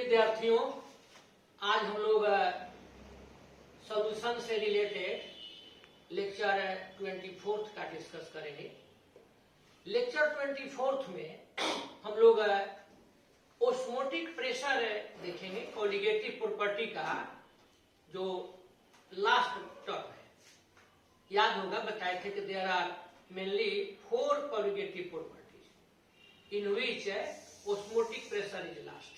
विद्यार्थियों, आज हम लोग सॉल्यूशन से रिलेटेड लेक्चर 24 का डिस्कस करेंगे। लेक्चर 24 में हम लोग ओस्मोटिक प्रेशर देखेंगे, कोलिगेटिव प्रॉपर्टी का जो लास्ट टर्म है। याद होगा, बताए थे कि there are mainly 4 colligative properties in which osmotic pressure is last.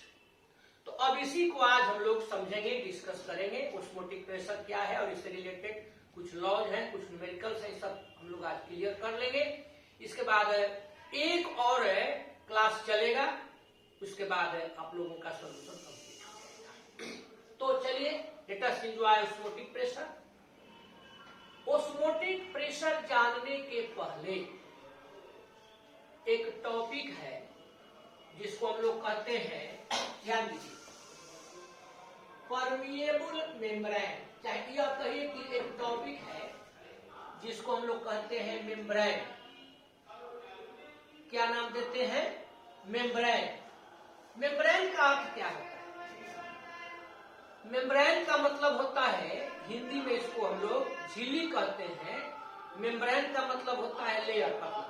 तो अब इसी को आज हम लोग समझेंगे, डिस्कस करेंगे। ओस्मोटिक प्रेशर क्या है और इससे रिलेटेड कुछ लॉज हैं, कुछ न्यूमेरिकल्स हैं, सब हम लोग आज क्लियर कर लेंगे। इसके बाद एक और क्लास चलेगा, उसके बाद आप लोगों का सॉल्यूशन कंप्लीट हो जाएगा। तो चलिए, let us enjoy osmotic pressure. Osmotic pressure जानने के पहले एक टॉपिक है जिसको हम लोग कहते हैं, ध्यान दीजिए, परमिएबल मेम्ब्रेन। चाहे यह कहिए कि एक टॉपिक है जिसको हम लोग कहते हैं मेम्ब्रेन। क्या नाम देते हैं? मेम्ब्रेन। मेम्ब्रेन का अर्थ क्या होता है? मेम्ब्रेन का मतलब होता है, हिंदी में इसको हम लोग झिल्ली कहते हैं। मेम्ब्रेन का मतलब होता है लेयर, पतला।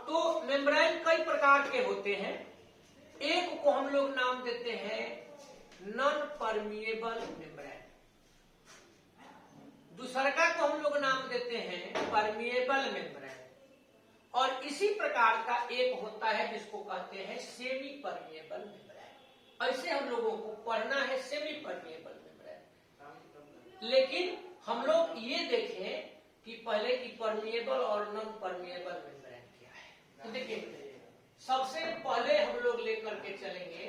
तो मेम्ब्रेन कई प्रकार के होते हैं। एक को हम लोग नाम देते हैं नॉन परमिएबल मेम्ब्रेन, दूसरा को हम लोग नाम देते हैं परमिएबल मेम्ब्रेन, और इसी प्रकार का एक होता है जिसको कहते हैं सेमी परमिएबल मेम्ब्रेन। ऐसे हम लोगों को पढ़ना है सेमी परमिएबल मेम्ब्रेन। लेकिन हम लोग ये देखें कि पहले की परमिएबल और नॉन परमिएबल मेम्ब्रेन क्या है। तो देखिए, सबसे पहले हम लोग लेकर के चलेंगे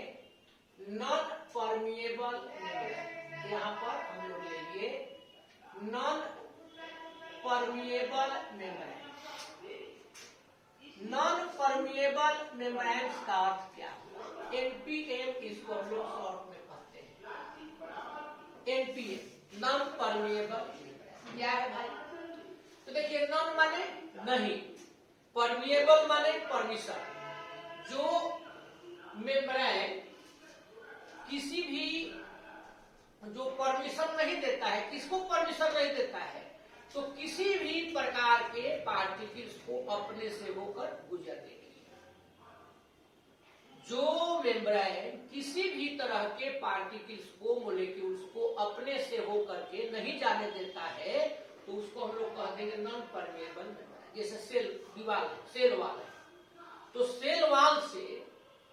नॉन परमिएबल मेम्ब्रेन। यहाँ पर हम लोग लेंगे non permeable membrane. Non permeable membrane का अर्थ क्या है? एनपीएम इसको हम लोग शॉर्ट में कहते हैं। एनपीएम, नॉन परमिएबल क्या है भाई? तो देखिए, नॉन माने नहीं, परमिएबल माने परमिशन। जो मेम्ब्रेन किसी भी जो परमिशन नहीं देता है, किसको परमिशन नहीं देता है? तो किसी भी प्रकार के पार्टिकल्स को अपने से होकर गुजरने के लिए। जो मेम्ब्रेन किसी भी तरह के पार्टिकल्स को, मोलिक्यूल्स को अपने से होकर के नहीं जाने देता है, तो उसको हम लोग कह देंगे नॉन परमिएबल मेम्ब्रेन। जैसे सेल दीवार, सेल वाल है, तो सेल वाल से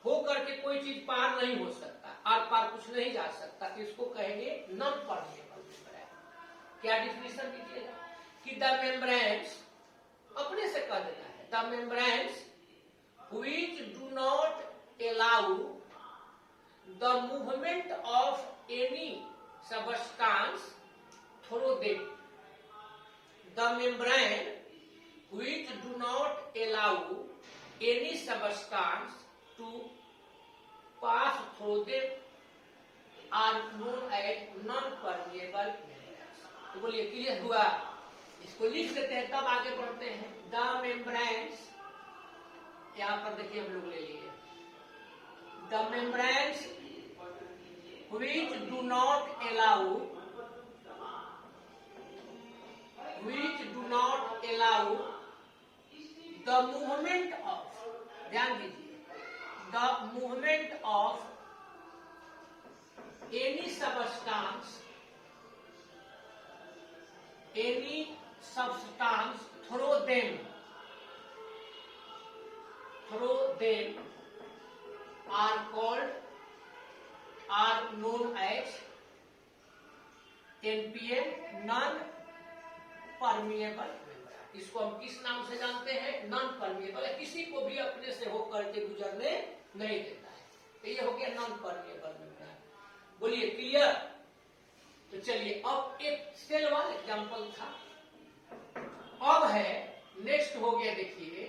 होकर के कोई चीज पार नहीं हो सकता, आर पार कुछ नहीं जा सकता, तो इसको कहेंगे नॉन परमिएबल मेम्ब्रेन। क्या डिफिनेशन दीजिएगा कि द मेम्ब्रेन्स, अपने से कह देता है, the membranes which do not allow the movement of any substance through them. The membrane which do not allow any substance to pass through them are known as non-permeable membranes। तो बोलिए, clear हुआ? इसको लिख देते हैं, तब आगे बढ़ते हैं। The membranes, यहाँ पर देखिए हम लोग ले लिए, the membranes which do not allow the movement of, ध्यान दीजिए, the movement of any substance through them are known as NPM, non permeable. इसको हम किस नाम से जानते हैं? Non permeable. किसी को भी अपने से होकर के गुजरने नहीं देता है, तो ये हो गया नॉन परमिएबल मेम्ब्रेन। बोलिए, क्लियर? तो चलिए, अब एक सेल वाला एग्जांपल था, अब है नेक्स्ट हो गया, देखिए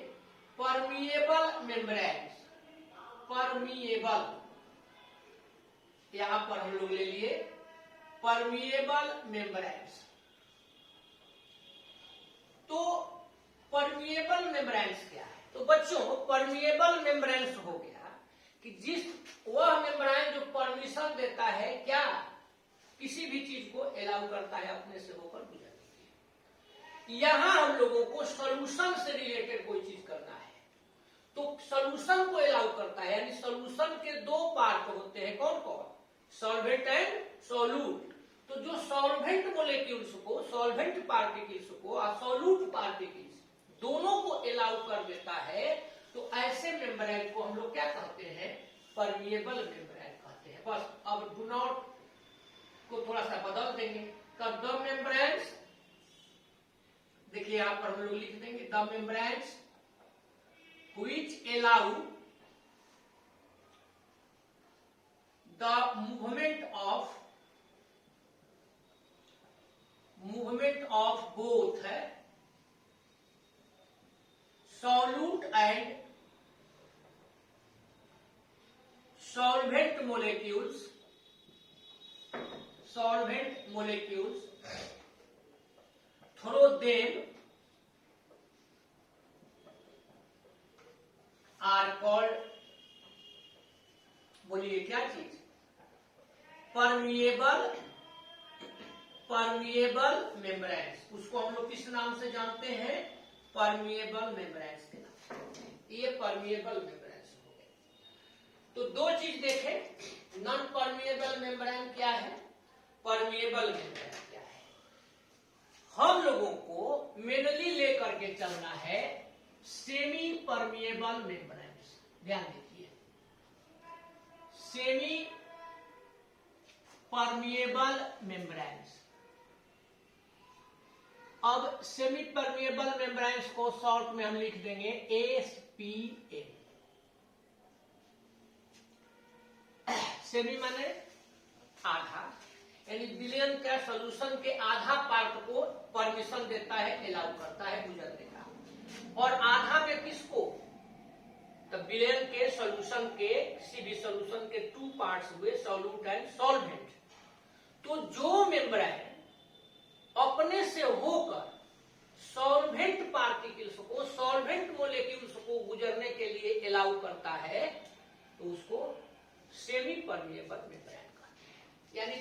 परमिएबल मेम्ब्रेन। परमिएबल, यहां पर हम लोग ले लिए परमिएबल मेम्ब्रेन। तो परमिएबल मेम्ब्रेन्स क्या है? तो बच्चों, परमिएबल मेम्ब्रेन्स हो गया कि जिस वह मेम्ब्रेन जो परमिशन देता है क्या, किसी भी चीज को अलाउ करता है अपने से होकर गुजरने की। यहां हम लोगों को सोल्यूशन से रिलेटेड कोई चीज करना है, तो सोल्यूशन को अलाउ करता है, यानी सोल्यूशन के दो पार्ट होते हैं, कौन कौन, सॉल्वेंट एंड सोल्यूट। तो जो सॉल्वेंट मोलेक्यूल्स को, सॉल्वेंट पार्टिकल्स को और सोल्यूट पार्टिकल्स दोनों को अलाउ कर देता है, तो ऐसे मेम्ब्रेन को हम लोग क्या कहते हैं, परमिएबल मेम्ब्रेन कहते हैं। बस अब डू नॉट को थोड़ा सा बदल देंगे, तब द मेम्ब्रेन्स, देखिए यहां पर हम लोग लिख देंगे the membranes which allow the movement of both solute and solvent molecules through them are called, बोलिए क्या चीज, परमिएबल मेम्ब्रेन्स। उसको हम लोग किस नाम से जानते हैं, परमिएबल मेम्ब्रेन्स के नाम। ये परमिएबल मेम्ब्रेन्स हो गए। तो दो चीज देखें, नॉन परमिएबल मेम्ब्रेन क्या है, परमिएबल मेम्ब्रेन क्या है। हम लोगों को मेनली लेकर के चलना है सेमी परमिएबल मेम्ब्रेन्स। ध्यान दीजिए, सेमी परमिएबल मेम्ब्रेन्स। अब सेमी परमिएबल मेम्ब्रेन्स को शॉर्ट में हम लिख देंगे SPM। सेमी माने आधा, यानी विलयन का सोल्यूशन के आधा पार्ट को परमिशन देता है, अलाउ करता है गुजरने का, और आधा में किसको, तब विलयन के सोल्यूशन के, किसी भी सोल्यूशन के टू पार्ट्स हुए, सोल्यूट एंड सॉल्वेंट। तो जो मेम्ब्रेन अपने से होकर सॉल्वेंट पार्टिकल्स को, सॉल्वेंट मोलेक्यूल्स को गुजरने के लिए अलाउ करता है, तो उसको सेमी परमिएबल मेम्ब्रेन कहते हैं। यानी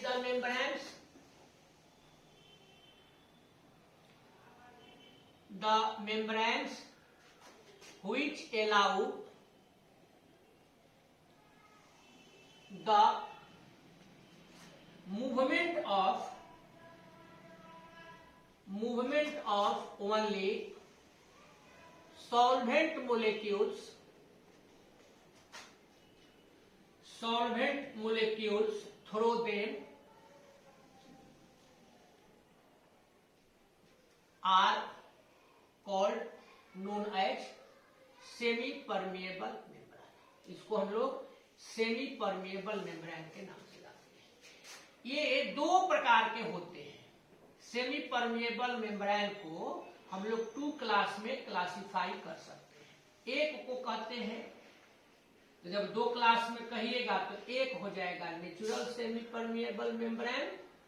the membranes, which allow the movement of only solvent molecules through them are called known as semi permeable membrane. इसको हम लोग सेमी परमिएबल मेम्ब्रेन के नाम से जानते हैं। ये दो प्रकार के होते हैं। सेमी परमिएबल मेम्ब्रेन को हम लोग टू क्लास में क्लासिफाई कर सकते हैं। एक को कहते हैं, तो जब दो क्लास में कहिएगा तो एक हो जाएगा नेचुरल सेमी परमिएबल मेम्ब्रेन,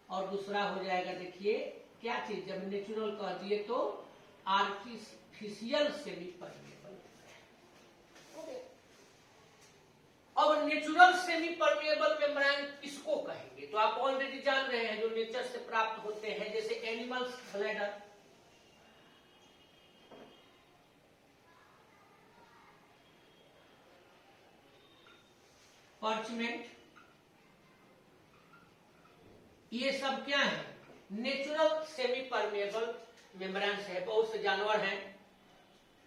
और दूसरा हो जाएगा, देखिए क्या चीज, जब नेचुरल कह दिए तो आर्टिफिशियल सेमी परमिएबल। अब नेचुरल सेमी परमिएबल मेम्ब्रेन किसको कहेंगे, तो आप ऑलरेडी जान रहे हैं, जो नेचर से प्राप्त होते हैं, जैसे एनिमल्स ब्लैडर, पर्चमेंट, ये सब क्या है, नेचुरल सेमी परमिएबल मेम्ब्रेन्स है। बहुत से जानवर हैं,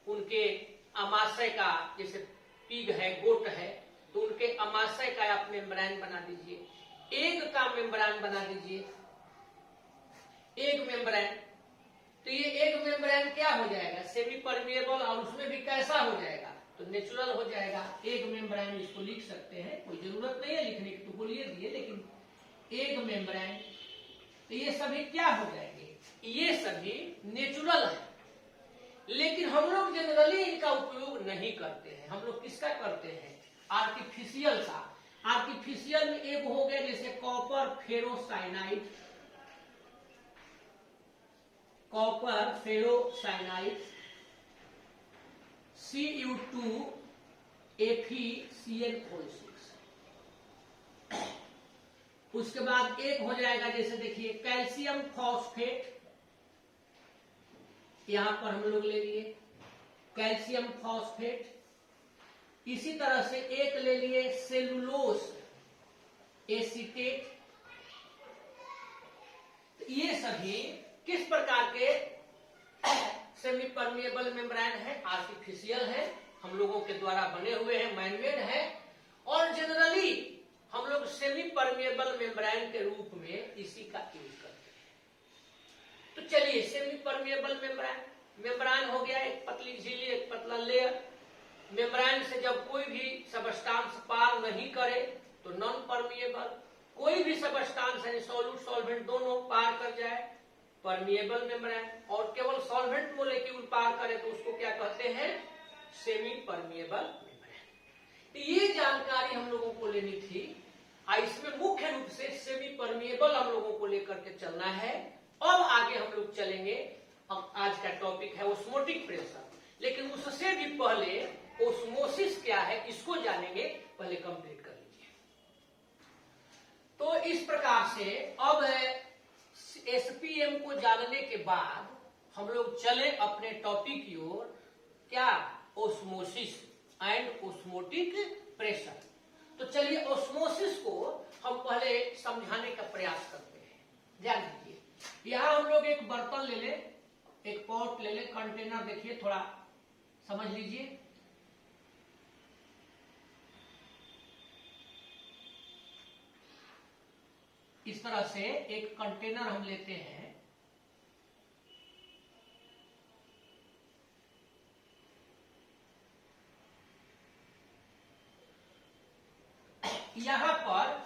उनके आमाशय का, जैसे पिग है, गोट है, तो उनके आमाशय का आप मेम्ब्रेन बना दीजिए, एग का मेम्ब्रेन बना दीजिए, एग मेम्ब्रेन। तो ये एग मेम्ब्रेन क्या हो जाएगा, सेमी परमिएबल, और उसमें भी कैसा हो जाएगा, तो नेचुरल हो जाएगा। एग मेम्ब्रेन इसको लिख सकते हैं, कोई जरूरत नहीं है लिखने की, तो बोलिए दिए, लेकिन एग मेम्ब्रेन, तो ये सभी क्या हो जाएंगे, ये सभी नेचुरल है। लेकिन हम लोग जनरली इनका उपयोग नहीं करते हैं। हम लोग किसका करते हैं, आर्टिफिशियल का। आर्टिफिशियल में एक हो गया जैसे कॉपर फेरोसाइनाइड, Cu2 FeCl4, उसके बाद एक हो जाएगा, जैसे देखिए कैल्शियम फॉस्फेट, यहां पर हम लोग ले लिए कैल्शियम फॉस्फेट। इसी तरह से एक ले लिए सेलुलोस एसीटेट। ये सभी किस प्रकार के सेमी परमिएबल मेम्ब्रेन है, आर्टिफिशियल है, हम लोगों के द्वारा बने हुए हैं, मैनमेड है, और जनरली हम लोग सेमी परमिएबल मेम्ब्रेन के रूप में इसी का यूज करते हैं। तो चलिए, सेमी परमिएबल मेम्ब्रेन हो गया, एक पतली झिल्ली, एक पतला लेयर। मेम्ब्रेन से जब कोई भी सबस्टांस पार नहीं करे तो नॉन परमिएबल, कोई भी सबस्टांस यानी सॉल्यूट सॉल्वेंट दोनों पार कर जाए परमिएबल मेम्ब्रेन, और केवल सॉल्वेंट मोलेक्यूल पार करे तो उसको क्या कहते हैं, सेमी परमिएबल मेम्ब्रेन। ये जानकारी हम लोगों को लेनी थी। इसमें मुख्य रूप से सेमी परमिएबल हम लोगों को लेकर के चलना है। अब आगे हम लोग चलेंगे, अब आज का टॉपिक है ओस्मोटिक प्रेशर, लेकिन उससे भी पहले ओस्मोसिस क्या है इसको जानेंगे, पहले कंप्लीट कर लीजिए। तो इस प्रकार से अब एसपीएम को जानने के बाद हम लोग चले अपने टॉपिक की ओर, क्या, ओस्मोसिस एंड ओस्मोटिक प्रेशर। तो चलिए ओस्मोसिस को हम पहले समझाने का प्रयास करते हैं। ध्यान दीजिए, यहां हम लोग एक बर्तन ले लें, एक पॉट ले लें, कंटेनर, देखिए थोड़ा समझ लीजिए। इस तरह से एक कंटेनर हम लेते हैं, यहां पर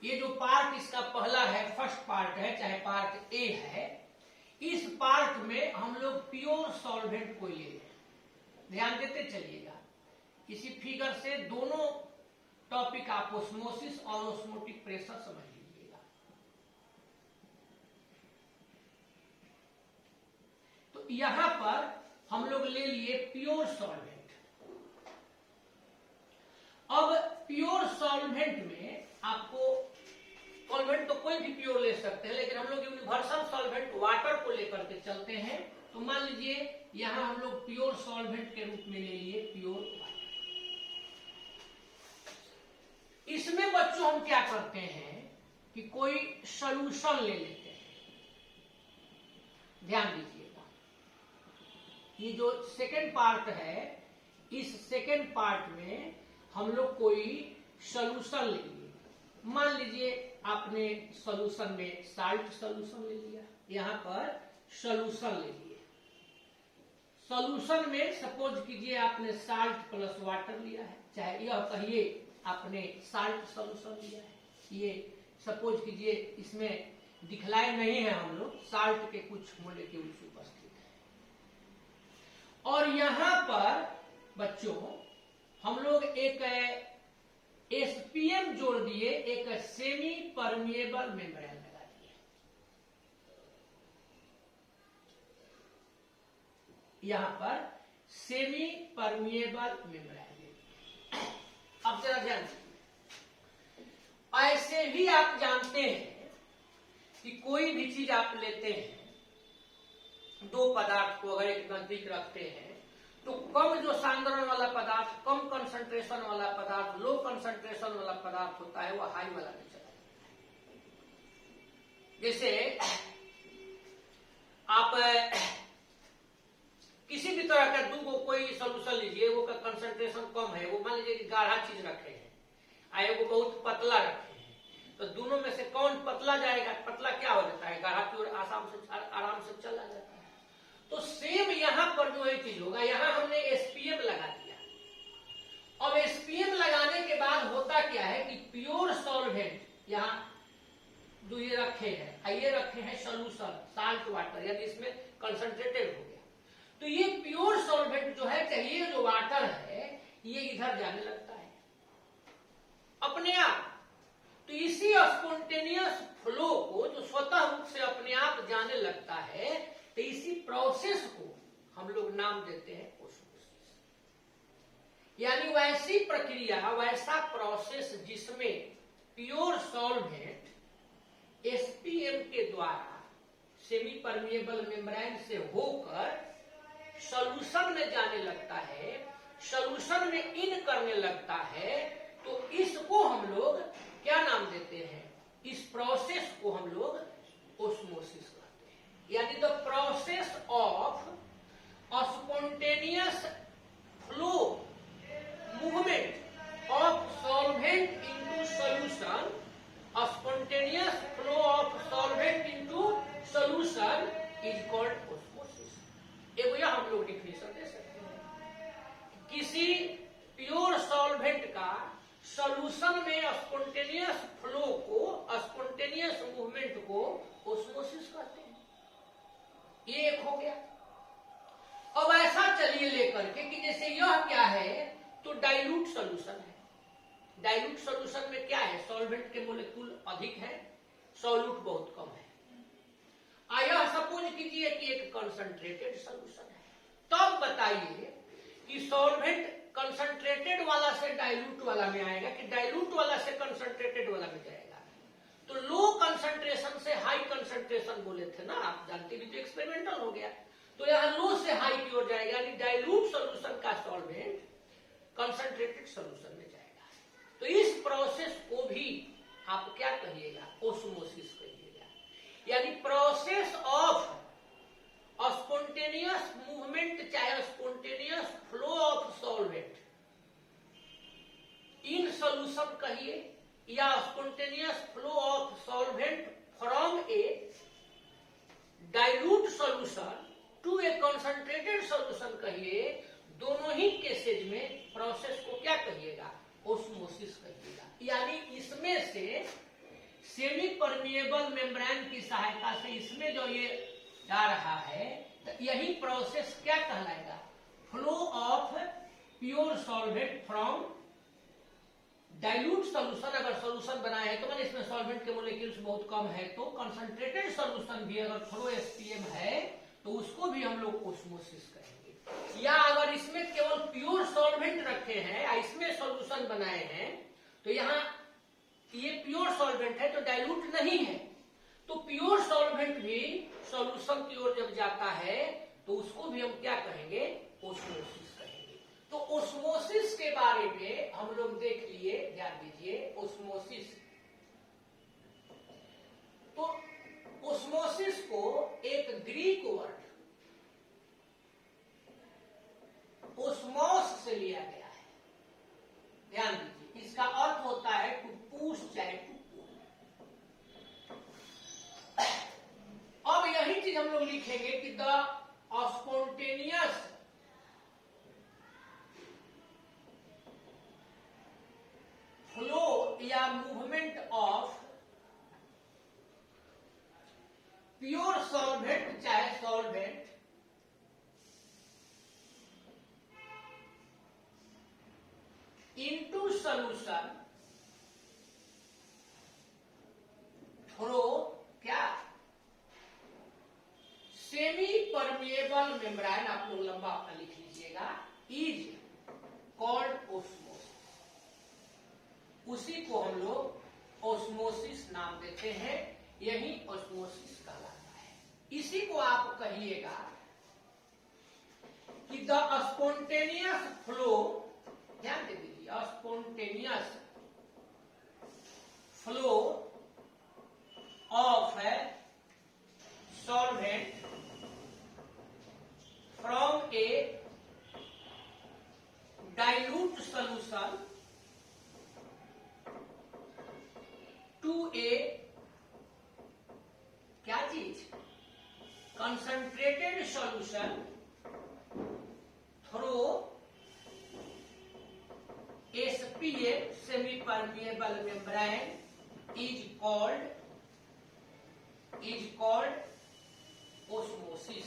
ये जो पार्ट इसका पहला है, फर्स्ट पार्ट है, चाहे पार्ट ए है, इस पार्ट में हम लोग प्योर सॉल्वेंट को ले लें। ध्यान देते चलिएगा, इसी फिगर से दोनों टॉपिक आप ओस्मोसिस और ओस्मोटिक प्रेशर समझ लीजिएगा। तो यहां पर हम लोग ले लिए प्योर सॉल्वेंट। अब प्योर सॉल्वेंट में आपको, सॉल्वेंट तो कोई भी प्योर ले सकते हैं, लेकिन हम लोग यूनिवर्सल सॉल्वेंट वाटर को लेकर के चलते हैं। तो मान लीजिए यहां हम लोग प्योर सॉल्वेंट के रूप में ले लिए प्योर वाटर। इसमें बच्चों हम क्या करते हैं कि कोई सॉल्यूशन ले लेते हैं। ध्यान दीजिएगा, ये जो सेकेंड पार्ट है, इस सेकेंड पार्ट में हम लोग कोई सॉल्यूशन ले लिए। मान लीजिए आपने सॉल्यूशन में साल्ट सॉल्यूशन ले लिया, यहां पर सॉल्यूशन ले लिए। सॉल्यूशन में सपोज कीजिए आपने साल्ट प्लस वाटर लिया है, चाहे यह कहिए आपने साल्ट सॉल्यूशन लिया है। ये सपोज कीजिए इसमें दिखलाए नहीं है हम लोग, साल्ट के कुछ मॉलिक्यूल्स उपस्थित है। और यहां पर बच्चों हम लोग एक एसपीएम जोड़ दिए, एक सेमी परमिएबल मेम्ब्रेन लगा दिए। यहां पर सेमी परमिएबल मेम्ब्रेन। अब जरा ध्यान दीजिए, ऐसे भी आप जानते हैं कि कोई भी चीज आप लेते हैं, दो पदार्थ को अगर एक नजदीक रखते हैं तो कम जो सांद्रण वाला पदार्थ, कम कंसंट्रेशन वाला पदार्थ, लो कंसंट्रेशन वाला पदार्थ होता है, वह हाई वाला में चला जाता है। जैसे आप किसी भी तरह का दूगो कोई सोल्यूशन लीजिए, वो का कंसंट्रेशन कम है, वो मान लीजिए कि गाढ़ा चीज रखे हैं, आए वो बहुत पतला रखे हैं, तो दोनों में से कौन पतला जाएगा, पतला क्या हो जाता है, गाढ़ा की ओर आराम से चला जाता है। तो सेम यहां पर जो एक चीज होगा, यहां हमने एसपीएम लगा दिया। अब एसपीएम लगाने के बाद होता क्या है कि प्योर सॉल्वेंट यहां जो ये रखे हैं, ये रखे हैं सॉल्यूशन साल्ट वाटर, यानी इसमें कंसंट्रेटेड हो गया। तो ये प्योर सॉल्वेंट जो है, चाहिए जो वाटर है, ये इधर जाने लगता है अपने आप। तो इसी स्पॉन्टेनियस फ्लो को, जो स्वतः रूप से अपने आप जाने लगता है, तो इसी प्रोसेस को हम लोग नाम देते हैं ओस्मोसिस। यानी वैसी प्रक्रिया, वैसा प्रोसेस जिसमें प्योर सॉल्वेंट एसपीएम के द्वारा सेमी परमिएबल मेम्ब्रेन से होकर सॉल्यूशन में जाने लगता है, सॉल्यूशन में इन करने लगता है, तो इसको हम लोग क्या नाम देते हैं? इस प्रोसेस को हम लोग ओस्मोसिस कहते हैं। यानी the process of spontaneous flow movement of solvent into solution, spontaneous flow of solvent into solution is called osmosis. एक यह हम लोग डिफिनेशन दे सकते हैं। किसी प्योर सॉल्वेंट का सॉल्यूशन में स्पॉन्टेनियस फ्लो को, स्पॉन्टेनियस मूवमेंट को ओस्मोसिस कहते हैं। ये एक हो गया। अब ऐसा चलिए लेकर के कि जैसे यह क्या है, तो डाइल्यूट सॉल्यूशन है। डाइल्यूट सॉल्यूशन में क्या है? सॉल्वेंट के मोलेक्यूल अधिक है, सॉल्यूट बहुत कम है। आया सपोज कीजिए कि एक कंसंट्रेटेड सॉल्यूशन है, तब बताइए कि सॉल्वेंट कंसंट्रेटेड वाला से डाइल्यूट वाला में आएगा कि डाइल्यूट वाला से कंसंट्रेटेड वाला में जाएगा। तो लो कंसंट्रेशन से हाई कंसंट्रेशन बोले थे ना, आप जानते भी, तो एक्सपेरिमेंटल हो गया। तो यहाँ लो से हाई की ओर जाएगा, यानी डाइल्यूट सॉल्यूशन का सॉल्वेंट कंसंट्रेटेड सॉल्यूशन में जाएगा। तो इस प्रोसेस को भी आप क्या कहिएगा? ओस्मोसिस कहिएगा। यानी प्रोसेस ऑफ स्पॉन्टेनियस मूवमेंट, चाहे spontaneous flow of solvent in solution कहिए, या spontaneous flow of solvent from a dilute solution to a concentrated solution कहिए, दोनों ही केसेज में प्रोसेस को क्या कहिएगा? ओस्मोसिस कहिएगा। यानी इसमें से सेमी परमिएबल मेम्ब्रेन की सहायता से इसमें जो ये जा रहा है, तो यही प्रोसेस क्या कहलाएगा? Flow of pure solvent from dilute solution. अगर सॉल्यूशन बनाए है तो मैंने इसमें सॉल्वेंट के मोलेक्यूल्स बहुत कम है, तो कंसंट्रेटेड सॉल्यूशन भी अगर फ्लो एसपीएम है तो उसको भी हम लोग ओस्मोसिस कहेंगे। या अगर इसमें केवल प्योर सॉल्वेंट रखे हैं, इसमें सॉल्यूशन बनाए हैं, तो यहाँ ये प्योर सॉल्वेंट है तो डाइल्यूट नहीं है, तो प्योर सॉल्वेंट भी सॉल्यूशन की ओर जब जाता है तो उसको भी हम क्या कहेंगे? ओस्मोसिस कहेंगे। तो ओस्मोसिस के बारे में हम लोग देख लिए, ध्यान दीजिए। ओस्मोसिस, तो ओस्मोसिस को एक ग्रीक वर्ड ओस्मोस से लिया गया है। ध्यान दीजिए, इसका अर्थ होता है टू पुश, चाहे टू पुल। अब यही चीज हम लोग लिखेंगे कि द स्पॉन्टेनियस फ्लो या मूवमेंट ऑफ प्योर सॉल्वेंट, चाहे सॉल्वेंट इनटू सॉल्यूशन थ्रू क्या? सेमी परमिएबल मेम्ब्रेन, आप लोग लंबा अपना लिख लीजिएगा, इज कॉल्ड ओस्मोसिस। उसी को हम लोग ओस्मोसिस नाम देते हैं, यही ओस्मोसिस कहलाता है। इसी को आप कहिएगा कि द स्पॉन्टेनियस फ्लो, ध्यान दे दीजिए, spontaneous flow of solvent from a dilute solution to a क्या चीज? concentrated solution through SPM, semi permeable membrane, is called osmosis.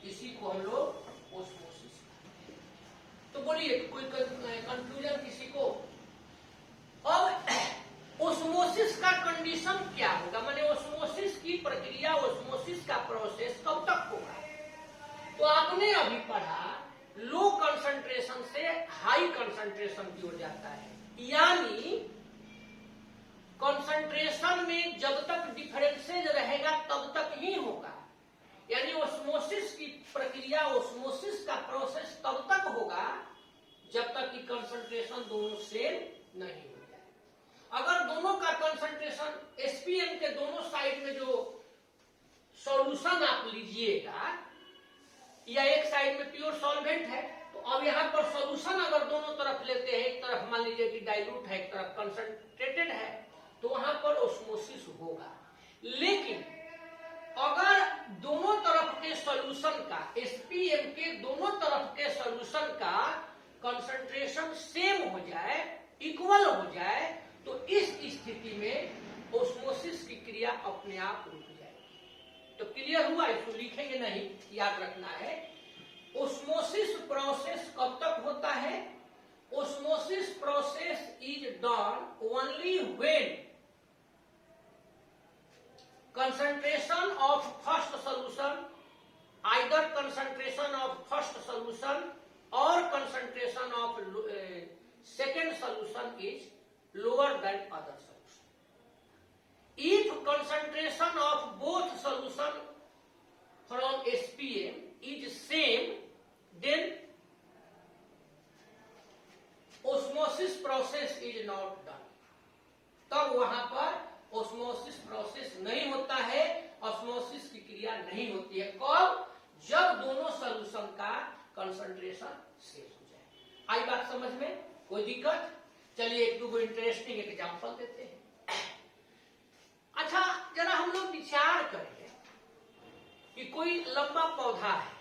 इसी को हम लोग ओस्मोसिस कहते हैं। तो बोलिए, कोई कंफ्यूजन किसी को? अब ओस्मोसिस का कंडीशन क्या होगा? माने ओस्मोसिस की प्रक्रिया, ओस्मोसिस का प्रोसेस कब तक होगा? तो आपने अभी पढ़ा लो कंसंट्रेशन से हाई कंसंट्रेशन की ओर जाता है। यानी कंसंट्रेशन में जब तक डिफरेंसेज रहेगा तब तक ही होगा। यानी ओस्मोसिस की प्रक्रिया, ओस्मोसिस का प्रोसेस तब तक होगा जब तक कि कंसंट्रेशन दोनों सेम नहीं हो जाए। अगर दोनों का कंसंट्रेशन एसपीएम के दोनों साइड में जो सॉल्यूशन आप लीजिएगा, या एक साइड में प्योर सॉल्वेंट है, तो अब यहां पर सॉल्यूशन अगर दोनों तरफ लेते हैं, एक तरफ मान लीजिए कि डाइल्यूट है, एक तरफ कंसंट्रेटेड है, तो वहां पर ओस्मोसिस होगा। लेकिन अगर दोनों तरफ के सॉल्यूशन का, एसपीएम के दोनों तरफ के सॉल्यूशन का कंसंट्रेशन सेम हो जाए, इक्वल हो जाए, तो इस स्थिति में ओस्मोसिस की क्रिया अपने आप रुक जाएगी। तो क्लियर हुआ? इसको लिखेंगे नहीं, याद रखना है। ओस्मोसिस प्रोसेस कब तक होता है? Osmosis process is done only when concentration of first solution, either concentration of first solution or concentration of second solution is lower than other solution. If concentration of both solution from SPM is same, then osmosis process is not done. तब वहां पर osmosis process नहीं होता है, osmosis की क्रिया नहीं होती है। कब? जब दोनों सॉल्यूशन का कंसंट्रेशन सेम हो जाए। आई बात समझ में? कोई दिक्कत? चलिए एक दो इंटरेस्टिंग एग्जांपल देते हैं। अच्छा, जरा हम लोग विचार करें कि कोई लंबा पौधा है,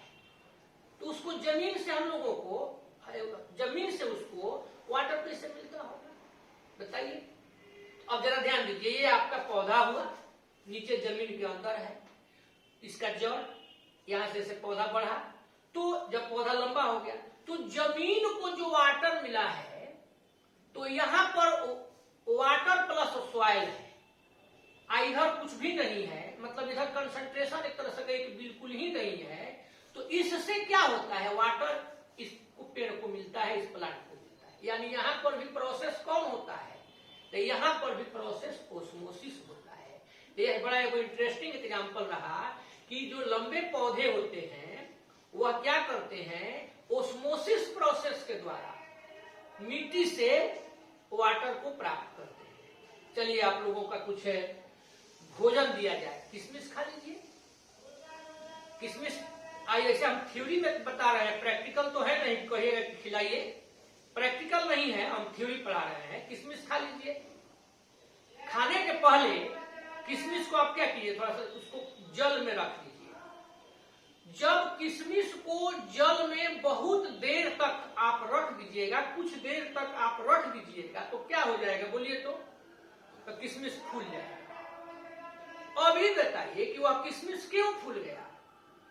तो उसको जमीन से हम लोगों को, जमीन से उसको वाटर कैसे मिलता होगा? बताइए। अब जरा ध्यान दीजिए, ये आपका पौधा हुआ, नीचे जमीन के अंदर है, इसका जड़, यहां से पौधा बढ़ा, तो जब पौधा लंबा हो गया तो जमीन को जो वाटर मिला है, तो यहां पर वाटर प्लस सॉइल है, इधर कुछ भी नहीं है, मतलब इधर कंसंट्रेशन एक तरह से बिल्कुल ही नहीं है। तो इससे क्या होता है? वाटर इस पेड़ को मिलता है, इस प्लांट को मिलता है। यानी यहां पर भी प्रोसेस कौन होता है? तो यहां पर भी प्रोसेस ओस्मोसिस होता है। ये बड़ा एक इंटरेस्टिंग एग्जांपल रहा कि जो लंबे पौधे होते हैं वह क्या करते हैं? ओस्मोसिस प्रोसेस के द्वारा मिट्टी से वाटर को प्राप्त करते हैं। चलिए आप लोगों का कुछ भोजन दिया जाए, किशमिश खा लीजिए। किशमिश ऐसे हम थ्योरी में बता रहे हैं, प्रैक्टिकल तो है नहीं, कहिएगा कि खिलाइए, प्रैक्टिकल नहीं है, हम थ्योरी पढ़ा रहे हैं। किशमिश खा लीजिए। खाने के पहले किशमिश को आप क्या कीजिए? थोड़ा सा उसको जल में रख लीजिए। जब किशमिश को जल में बहुत देर तक आप रख दीजिएगा, कुछ देर तक आप रख दीजिएगा, तो क्या हो जाएगा? बोलिए तो किशमिश फूल जाएगा। अभी बताइए कि वह किशमिश क्यों फूल गया?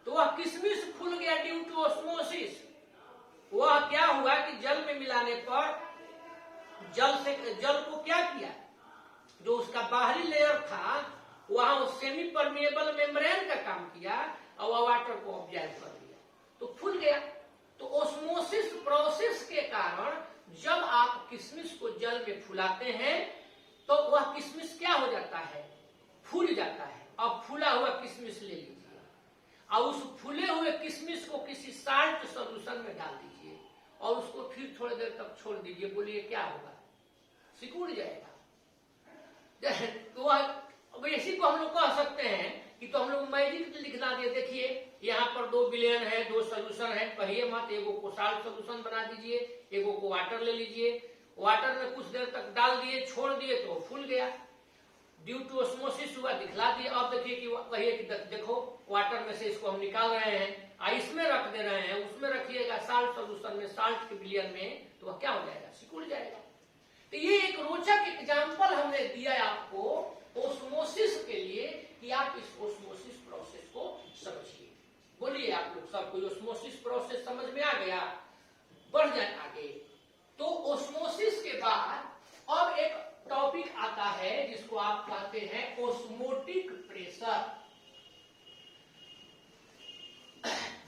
तो वह किशमिश फूल गया ड्यू टू ऑस्मोसिस। वह क्या हुआ कि जल में मिलाने पर जल को क्या किया? जो उसका बाहरी लेयर था वहां सेमी परमिएबल मेम्ब्रेन का काम किया और वह वाटर को ऑब्जर्व कर लिया, तो फूल गया। तो ओस्मोसिस प्रोसेस के कारण जब आप किशमिश को जल में फुलाते हैं तो वह किशमिश क्या हो जाता है? फूल जाता है। अब फूला हुआ किशमिश ले लीजिए और उस फूले हुए किशमिश को किसी साल्ट सॉल्यूशन में डाल दीजिए और उसको फिर थोड़ी देर तक छोड़ दीजिए। बोलिए क्या होगा? सिकुड़ जाएगा। तो इसी को हम लोग कह सकते हैं कि तो हम लोग मैजिक लिखना दिए। देखिए यहाँ पर 2 विलेन है, 2 सोल्यूशन है, कहिए मत, एगो को साल्ट सोल्यूशन बना दीजिए, एगो को वाटर ले लीजिए, वाटर में कुछ देर तक डाल दिए, छोड़ दिए तो फूल गया, ड्यू टू ऑस्मोसिस हुआ, दिखला दिए। अब देखिए कि कहिए कि देखो वाटर में से इसको हम निकाल रहे हैं, इसमें रख दे रहे हैं, उसमें रखिएगा साल्ट सोल्यूशन में, साल्ट के विलियन में, तो वह क्या हो जाएगा? सिकुड़ जाएगा। तो ये एक रोचक एग्जाम्पल हमने दिया है आपको ओस्मोसिस के लिए कि आप इस ओस्मोसिस प्रोसेस को समझिए। बोलिए आप लोग सबको ओस्मोसिस प्रोसेस समझ में आ गया? बढ़ जाए आगे। तो ओस्मोसिस के बाद अब एक टॉपिक आता है जिसको आप कहते हैं ओस्मोटिक प्रेशर।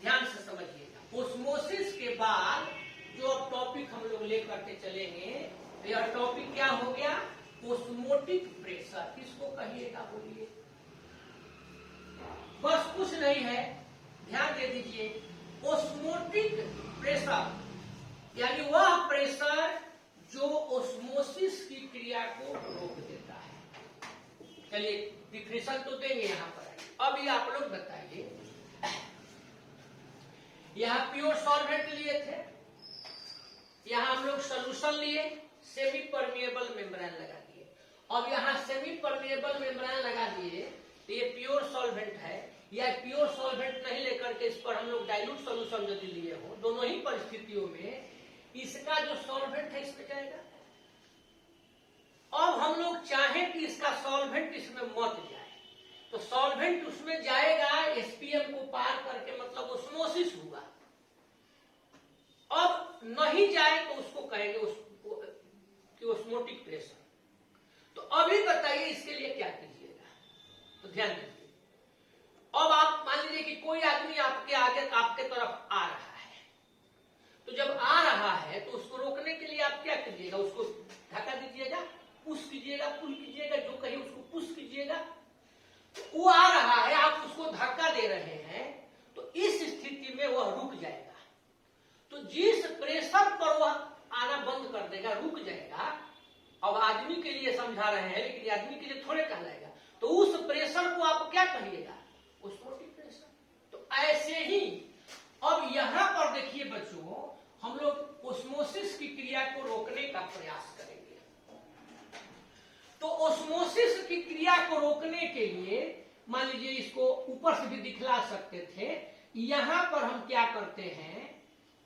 ध्यान से समझिएगा। ओस्मोसिस के बाद जो टॉपिक हम लोग लेकर के बढ़ते चलेंगे तो यह टॉपिक क्या हो गया, ओस्मोटिक प्रेशर। किसको कहिएगा बोलिए, बस कुछ नहीं है, ध्यान दे दीजिए। ओस्मोटिक प्रेशर यानी वह प्रेशर जो ओस्मोसिस की क्रिया को रोक देता है। चलिए डिफिनेशन तो देंगे यहाँ पर। अब ये आप लोग बताइए, यहाँ प्योर सॉल्वेंट लिए थे, यहाँ हम लोग सोल्यूशन लिए, सेमी परमिएबल मेम्ब्रेन लगा दिए। अब यहाँ सेमी परमिएबल मेम्ब्रेन लगा दिए तो ये प्योर सॉल्वेंट है, या प्योर सॉल्वेंट नहीं लेकर के इस पर हम लोग डाइल्यूट सोल्यूशन यदि लिए हो, दोनों ही परिस्थितियों में इसका जो सॉल्वेंट है इसमें जाएगा। अब हम लोग चाहें कि इसका सॉल्वेंट इसमें मत जाए तो सॉल्वेंट उसमें जाएगा, एसपीएम को पार करके, मतलब ओस्मोसिस हुआ। अब नहीं जाए तो उसको कहेंगे कि ओस्मोटिक प्रेशर। तो अभी बताइए इसके लिए क्या कीजिएगा, तो ध्यान दीजिए। अब आप मान लीजिए कि कोई आदमी आपके आगे आपके तरफ आ रहा है, तो जब आ रहा है तो उसको रोकने के लिए आप क्या कीजिएगा, उसको धक्का दीजिएगा, पुश कीजिएगा, पुल कीजिएगा, जो कहीं उसको पुश कीजिएगा। तो वो आ रहा है, आप उसको धक्का दे रहे हैं, तो इस स्थिति में वह रुक जाएगा। तो जिस प्रेशर पर वह आना बंद कर देगा, रुक जाएगा, अब आदमी के लिए समझा रहे हैं लेकिन आदमी के लिए थोड़े कहलाएगा, तो उस प्रेशर को आप क्या कहिएगा, ओस्मोटिक प्रेशर। तो ऐसे ही अब यहां पर देखिए बच्चों, हम लोग ओस्मोसिस की क्रिया को रोकने का प्रयास करेंगे। तो ओस्मोसिस की क्रिया को रोकने के लिए मान लीजिए इसको ऊपर से भी दिखला सकते थे, यहां पर हम क्या करते हैं,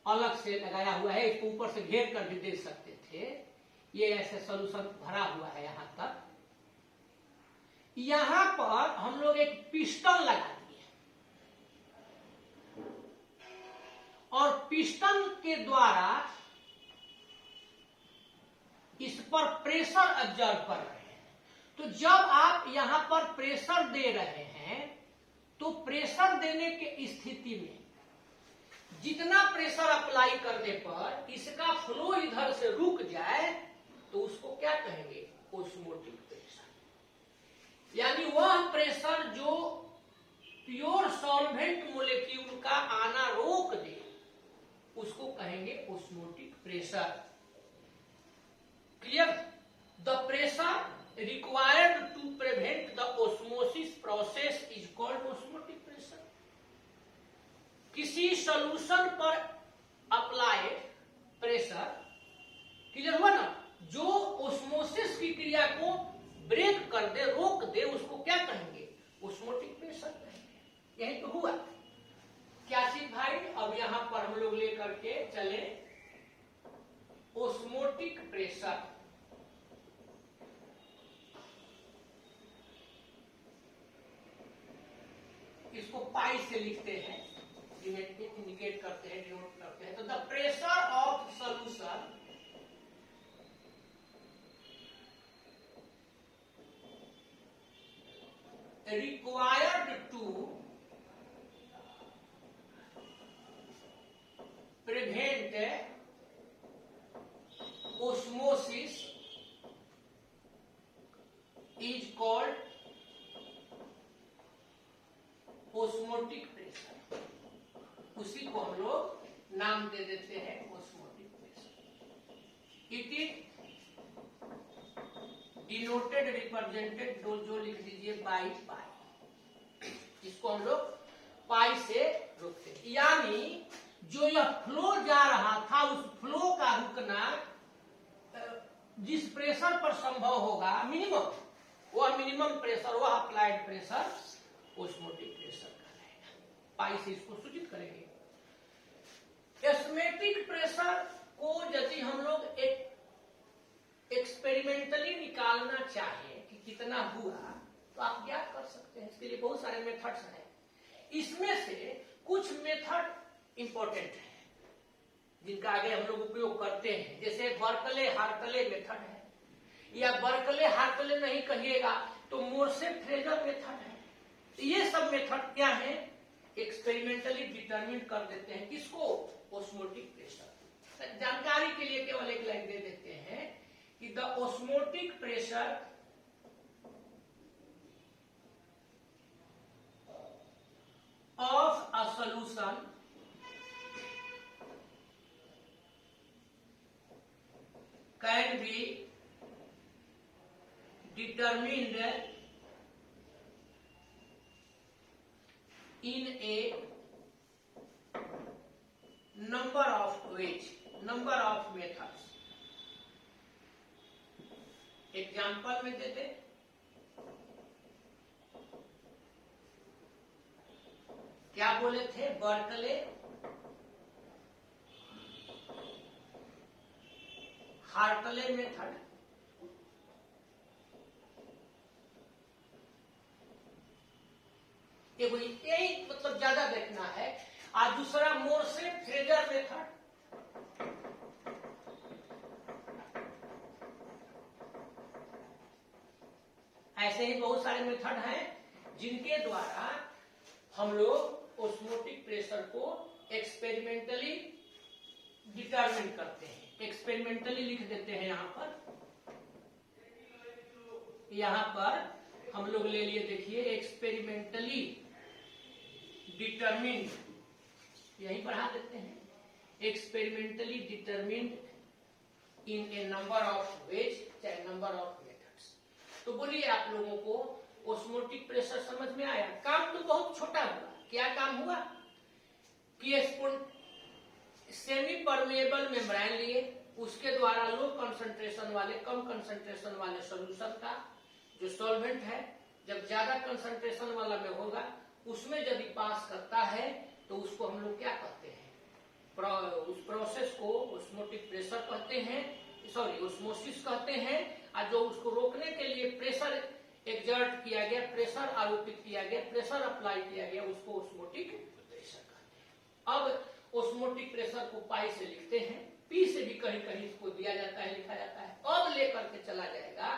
अलग से लगाया हुआ है, इसको ऊपर से घेर कर भी दे सकते थे। ये ऐसे सोल्यूशन भरा हुआ है यहां तक। यहां पर हम लोग एक पिस्टन लगा दिए और पिस्टन के द्वारा इस पर प्रेशर ऑब्जर्व कर रहे हैं। तो जब आप यहां पर प्रेशर दे रहे हैं तो प्रेशर देने के स्थिति में जितना प्रेशर अप्लाई करने पर इसका फ्लो इधर से रुक जाए तो उसको क्या कहेंगे, ओस्मोटिक प्रेशर। यानी वह प्रेशर जो प्योर सॉल्वेंट मोलेक्यूल का आना रोक दे उसको कहेंगे osmotic pressure. Clear? The pressure required to prevent the osmosis process is called osmotic pressure. किसी सॉल्यूशन पर अप्लाइड प्रेशर, क्लियर हुआ ना, जो ओस्मोसिस की क्रिया को ब्रेक कर दे, रोक दे, उसको क्या कहेंगे, ओस्मोटिक प्रेशर कहेंगे। यही तो हुआ। क्या चीज भाई, अब यहां पर हम लोग लेकर के चले ओस्मोटिक प्रेशर। इसको पाई से लिखते हैं, इंडिकेट करते हैं, डिनोट करते हैं। तो the pressure of solution required to prevent osmosis is called osmotic pressure। उसी को हम लोग नाम दे देते हैं osmotic pressure। It is denoted represented, जो लिख दीजिए बाई पाई। इसको हम लोग पाई से रोकते हैं। यानी जो यह फ्लो जा रहा था उस फ्लो का रुकना जिस प्रेशर पर संभव होगा, मिनिमम, वह मिनिमम प्रेशर, वह अप्लाइड प्रेशर ओस्मोटिक प्रेशर कहलाएगा। पाई से इसको सूचित करेंगे। एस्मेटिक प्रेशर को यदि हम लोग एक एक्सपेरिमेंटली निकालना चाहें कि कितना हुआ तो आप क्या कर सकते हैं। इसके लिए बहुत सारे मेथड्स हैं। इसमें से कुछ मेथड इंपॉर्टेंट है जिनका आगे हम लोग उपयोग करते हैं, जैसे बर्कले हार्टले मेथड है, या बर्कले हार्टले नहीं कहिएगा तो मोर्से फ्रेजर मेथड है। तो ये सब मेथड क्या है, एक्सपेरिमेंटली डिटरमिन कर देते हैं किसको, ओस्मोटिक प्रेशर। जानकारी के लिए केवल एक लाइन दे देते हैं कि the osmotic pressure of a solution can be determined in a number of ways, number of methods. Example में देते क्या बोले थे? बर्कले, हार्टले मेथड, यही मतलब ज्यादा देखना है। और दूसरा मोर्से फ्रेजर मेथड, ऐसे ही बहुत सारे मेथड हैं जिनके द्वारा हम लोग ऑस्मोटिक प्रेशर को एक्सपेरिमेंटली डिटरमिन करते हैं। एक्सपेरिमेंटली लिख देते हैं यहां पर हम लोग ले लिए, देखिए एक्सपेरिमेंटली डिटरमिन्ड, यही पढ़ा देते हैं, experimentally determined in A number of ways, चाहे नंबर ऑफ मेथड्स। तो बोलिए आप लोगों को ऑस्मोटिक प्रेशर समझ में आया? काम तो बहुत छोटा हुआ। क्या काम हुआ कि सेमी परमेएबल मेम्ब्रेन लिए, उसके द्वारा लो कंसंट्रेशन वाले, कम कंसंट्रेशन वाले सॉल्यूशन का जो सॉल्वेंट है, जब ज्यादा कंसंट्रेशन वाला में होगा उसमें यदि पास करता है तो उसको हम लोग क्या कहते हैं? उस प्रोसेस को ऑस्मोटिक प्रेशर कहते हैं, सॉरी ऑस्मोसिस कहते हैं। और जो उसको रोकने के लिए प्रेशर एक्सर्ट किया गया, प्रेशर आरोपित किया गया, प्रेशर अप्लाई किया गया, उसको ऑस्मोटिक प्रेशर कहते हैं। अब ऑस्मोटिक प्रेशर को पाई से लिखते हैं, पी से भी कहीं कहीं इसको दिया जाता है, लिखा जाता है। अब लेकर के चला जाएगा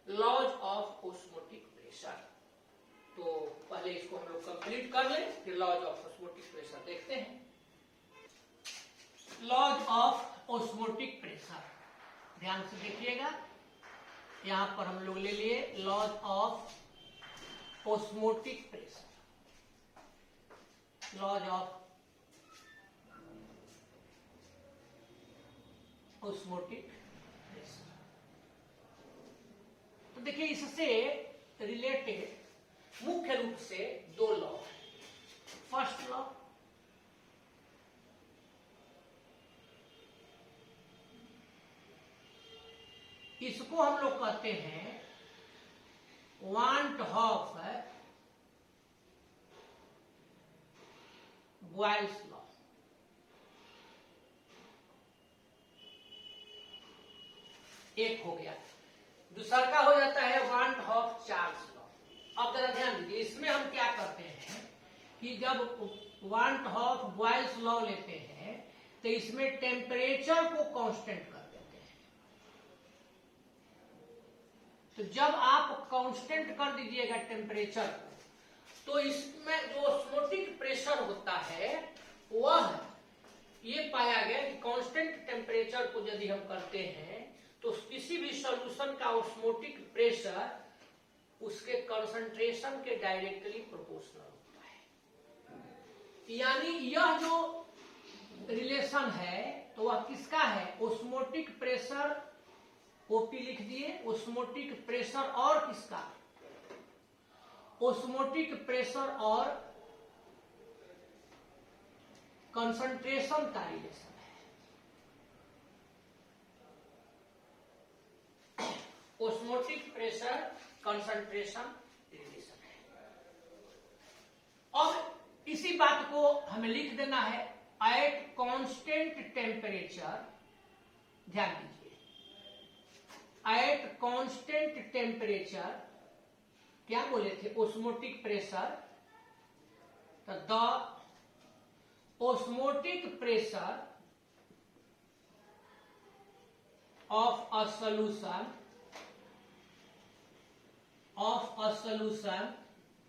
लॉज ऑफ ऑस्मोटिक प्रेशर। तो पहले इसको हम लोग कंप्लीट कर लें, फिर लॉज ऑफ ऑस्मोटिक प्रेशर देखते हैं। लॉज ऑफ ऑस्मोटिक प्रेशर, ध्यान से देखिएगा, यहां पर हम लोग ले लिए laws of osmotic pressure, laws of osmotic pressure. तो देखिए इससे रिलेटेड मुख्य रूप से दो लॉ है। फर्स्ट लॉ, इसको हम लोग कहते हैं वांट हॉफ बॉयल्स लॉ। एक हो गया। दूसरा का हो जाता है वांट हॉफ चार्ल्स लॉ। अब जरा ध्यान दीजिए, इसमें हम क्या करते हैं कि जब वांट हॉफ बॉयल्स लॉ लेते हैं तो इसमें टेम्परेचर को कांस्टेंट कर देते हैं। तो जब आप कांस्टेंट कर दीजिएगा टेम्परेचर को, तो इसमें जो ऑस्मोटिक प्रेशर होता है वह ये पाया गया कि कांस्टेंट टेम्परेचर को यदि हम करते हैं तो किसी भी सॉल्यूशन का ऑस्मोटिक प्रेशर उसके कंसंट्रेशन के डायरेक्टली प्रोपोर्शनल होता है। यानी यह जो रिलेशन है तो वह किसका है? ऑस्मोटिक प्रेशर, ओपी लिख दिए, ऑस्मोटिक प्रेशर और किसका? ऑस्मोटिक प्रेशर और कंसंट्रेशन का रिलेशन है। ऑस्मोटिक प्रेशर कंसंट्रेशन रिलेशन है। अब इसी बात को हमें लिख देना है एट कांस्टेंट टेम्परेचर। ध्यान दीजिए, एट कांस्टेंट टेम्परेचर क्या बोले थे? Osmotic pressure. तो the osmotic pressure of a solution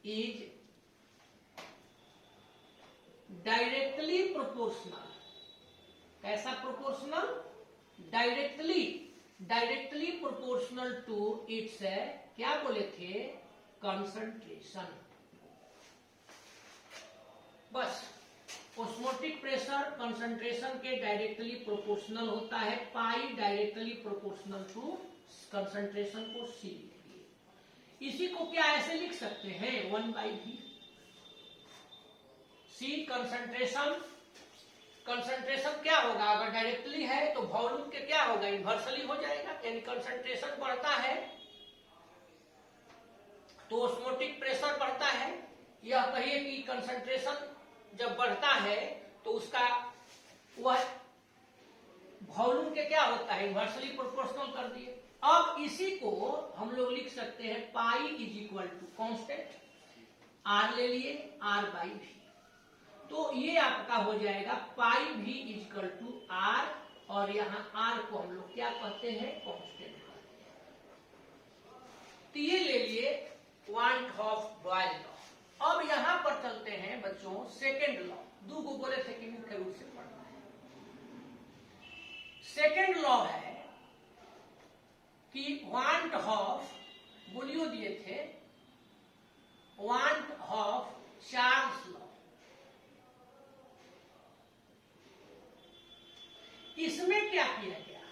is directly proportional कैसा proportional? Directly proportional to its, क्या बोले थे, कंसंट्रेशन। बस ऑस्मोटिक प्रेशर कंसंट्रेशन के डायरेक्टली प्रोपोर्शनल होता है। Pi directly proportional to concentration को सी लिख दिए। इसी को क्या ऐसे लिख सकते हैं, 1/v। सी कंसंट्रेशन क्या होगा, अगर डायरेक्टली है तो वॉल्यूम के क्या होगा, इन्वर्सली हो जाएगा, यानी कंसंट्रेशन बढ़ता है तो ऑस्मोटिक प्रेशर बढ़ता है। यह कहिए कि कंसंट्रेशन जब बढ़ता है तो उसका वह वॉल्यूम के क्या होता है, इन्वर्सली प्रोपोर्शनल कर दिए। अब इसी को हम लोग लिख सकते हैं pi is equal to constant, R ले लिए, r/v। तो ये आपका हो जाएगा पाई भी इज इक्वल टू आर, और यहाँ आर को हम लोग क्या कहते हैं, कांस्टेंट कहते हैं। तो ये ले लिए वान हॉफ बॉयल लॉ। अब यहां पर चलते हैं बच्चों सेकेंड लॉ। दो को बोले थे कि मुख्य रूप से पढ़ना है। सेकेंड लॉ है कि वांट हॉफ, बोलियो दिए थे, वांट हॉफ चार्ल्स लॉ। इसमें क्या किया गया,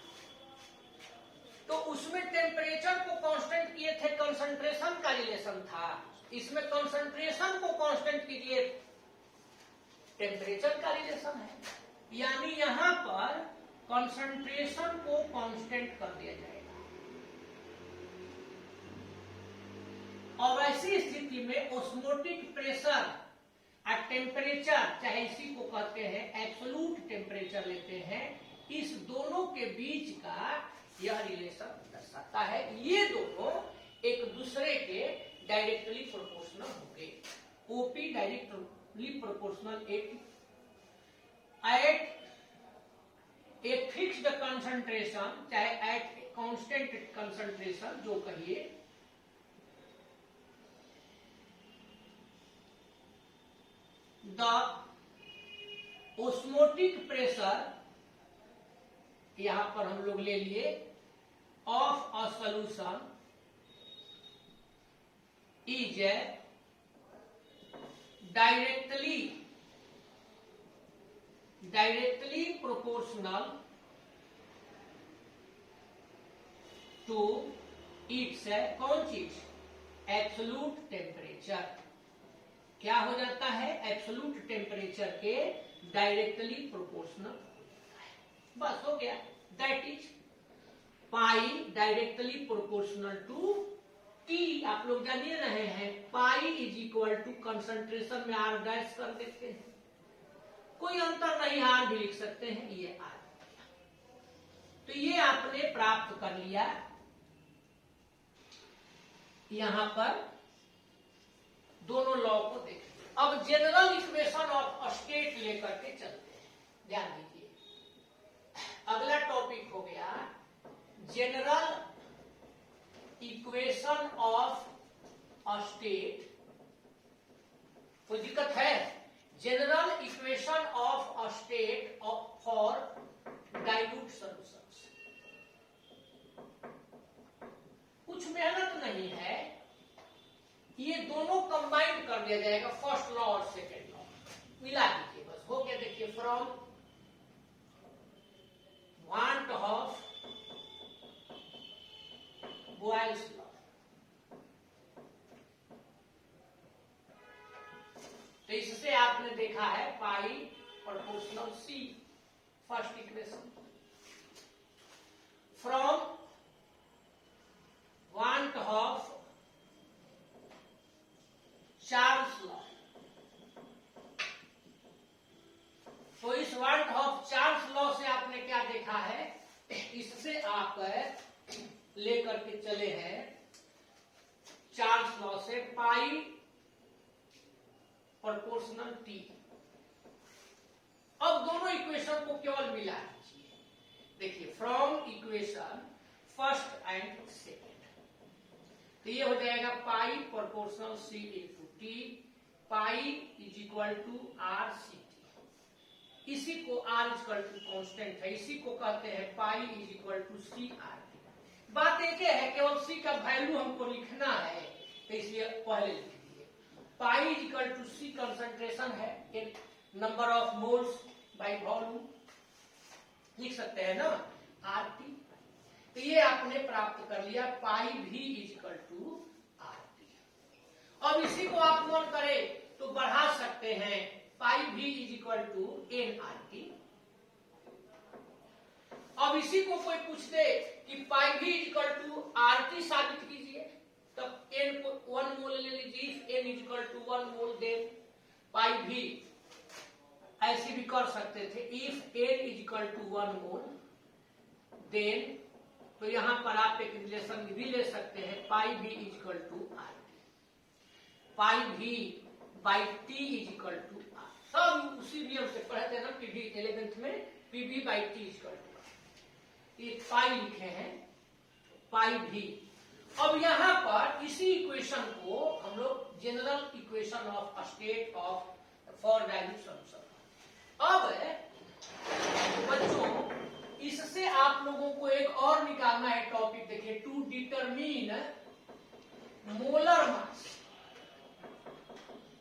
तो उसमें टेम्परेचर को कांस्टेंट किए थे, कंसंट्रेशन का रिलेशन था। इसमें कंसंट्रेशन को कांस्टेंट कीजिए, टेम्परेचर का रिलेशन है, यानी यहां पर कंसंट्रेशन को कांस्टेंट कर दिया जाएगा। और ऐसी स्थिति में ऑस्मोटिक प्रेशर और टेम्परेचर, चाहे इसी को कहते हैं एब्सोल्यूट टेम्परेचर लेते हैं, इस दोनों के बीच का यह रिलेशन दर्शाता है। ये दोनों एक दूसरे के डायरेक्टली प्रोपोर्शनल होंगे। OP directly proportional at a fixed concentration, चाहे एट कांस्टेंट कंसंट्रेशन जो कहिए, द ऑस्मोटिक प्रेशर, यहां पर हम लोग ले लिए, of a solution is directly proportional to its, कौन चीज, एब्सोल्यूट टेम्परेचर। क्या हो जाता है, एब्सोल्यूट टेम्परेचर के डायरेक्टली प्रोपोर्शनल, बस हो गया। That is pi directly proportional to T. आप लोग जान ही रहे हैं, pi is equal to concentration में आर डैश कर देते हैं, कोई अंतर नहीं, आर भी लिख सकते हैं, ये आर। तो ये आपने प्राप्त कर लिया। यहां पर दोनों लॉ को देखिए। अब जनरल इक्वेशन ऑफ स्टेट लेकर के चलते हैं, ध्यान दीजिए। अगला टॉपिक हो गया general equation of a state. कोई दिक्कत है? General equation of a state for dilute solutions. कुछ मेहनत नहीं है, ये दोनों कंबाइन कर दिया जाएगा, फर्स्ट लॉ और सेकेंड लॉ मिला दीजिए, बस हो गया। देखिए, from want of Boyle's law, तो इससे आपने देखा है pi proportional C, first equation. From want of Charles law, तो इस वांट ऑफ चार्ल्स लॉ से आपने क्या देखा है, इससे आप लेकर के चले हैं चार्ल्स लॉ से पाई प्रोपोर्शनल टी। अब दोनों इक्वेशन को केवल मिला दीजिए। देखिए, from equation first and second, तो ये हो जाएगा pi proportional C into T, pi is equal to R C T. इसी को आर इक्वल टू कॉन्स्टेंट है, इसी को कहते हैं pi is equal to C R T. बात एक है, केवल सी का वैल्यू हमको लिखना है, तो इसलिए पहले लिख दिए। Pi is equal to C concentration है, number of moles by volume लिख सकते हैं ना, आर टी। तो ये आपने प्राप्त कर लिया, पाई भी is equal to R T. अब इसी को आप मन करें तो बढ़ा सकते हैं, पाई भी is equal to n R T. अब इसी को कोई पूछ दे कि पाई भी is equal to R T साबित कीजिए, तब एन को 1 मोल ले लीजिए, n is equal to 1 mole, then pi भी ऐसे भी कर सकते थे, if n is equal to 1 mole then, तो यहां पर आप एक रिलेशन भी ले सकते हैं, पाई भी is equal to R T, pi भी by T is equal to R. सब उसी नियम से पढ़े थे ना पीबी 11th में, PV by T is equal to R. ये पाई लिखे हैं, पाई भी। अब यहां पर इसी इक्वेशन को हम लोग general equation of state of for dilute solution. अब बच्चों इससे आप लोगों को एक और निकालना है टॉपिक, देखिए, टू डिटरमिन मोलर मास।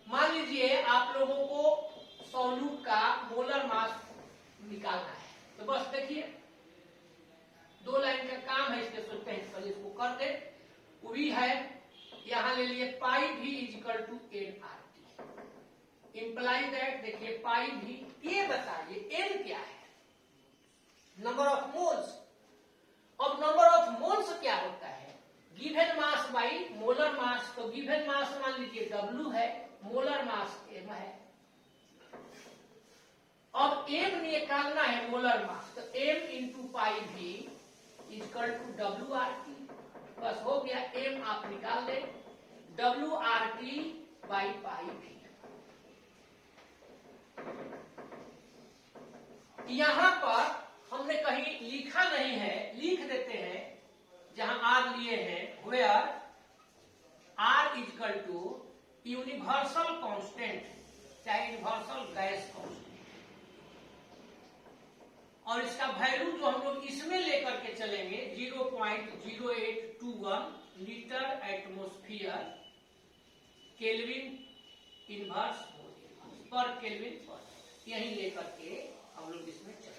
मान लीजिए आप लोगों को सॉल्यूट का मोलर मास निकालना है, तो बस देखिए 2 लाइन का काम है, इसके सोचते हैं पहले इसको कर दे। पूरी है, यहां ले लिए पाई भी is equal to n R T, imply that, देखिए पाई भी, ये बताइए एन क्या है, नंबर ऑफ मोल्स। अब नंबर ऑफ मोल्स क्या होता है, given mass by molar mass. तो गिवन मास मान लीजिए W है, मोलर मास m है। अब m निकालना है मोलर मास, तो m into pi V equal to W R T, बस हो गया। m आप निकाल दें, W R T by pi V. यहां पर हमने कहीं लिखा नहीं है, लिख देते हैं जहां आर लिए हैं, where R is equal to universal constant, चाहे यूनिवर्सल गैस कांस्टेंट, और इसका वैल्यू जो हम लोग इसमें लेकर के चलेंगे 0.0821 लीटर एटमोस्फियर केल्विन इनवर्स पर केल्विन पर, यही लेकर के हम लोग इसमें चलेंगे।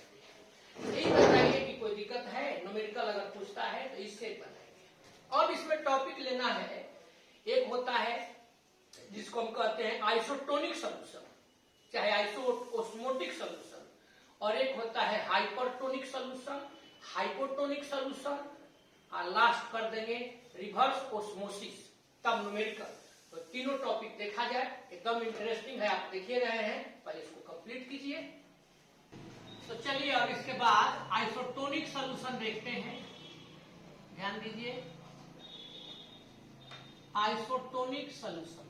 यही बताइए कि कोई दिक्कत है, न्यूमेरिकल अगर पूछता है तो इससे बनाएंगे। अब इसमें टॉपिक लेना है, एक होता है जिसको हम कहते हैं आइसोटोनिक सोल्यूशन, चाहे आइसोओस्मोटिक सोल्यूशन, और एक होता है हाइपरटोनिक सोल्यूशन, हाइपोटोनिक सोल्यूशन, और लास्ट कर देंगे रिवर्स ओस्मोसिस, तब न्यूमेरिकल। तो तीनों टॉपिक देखा जाए, एकदम इंटरेस्टिंग है, आप देखिए रहे हैं, पहले इसको कंप्लीट कीजिए। तो चलिए अब इसके बाद आइसोटोनिक सोल्यूशन देखते हैं, ध्यान दीजिए। आइसोटोनिक सोल्यूशन,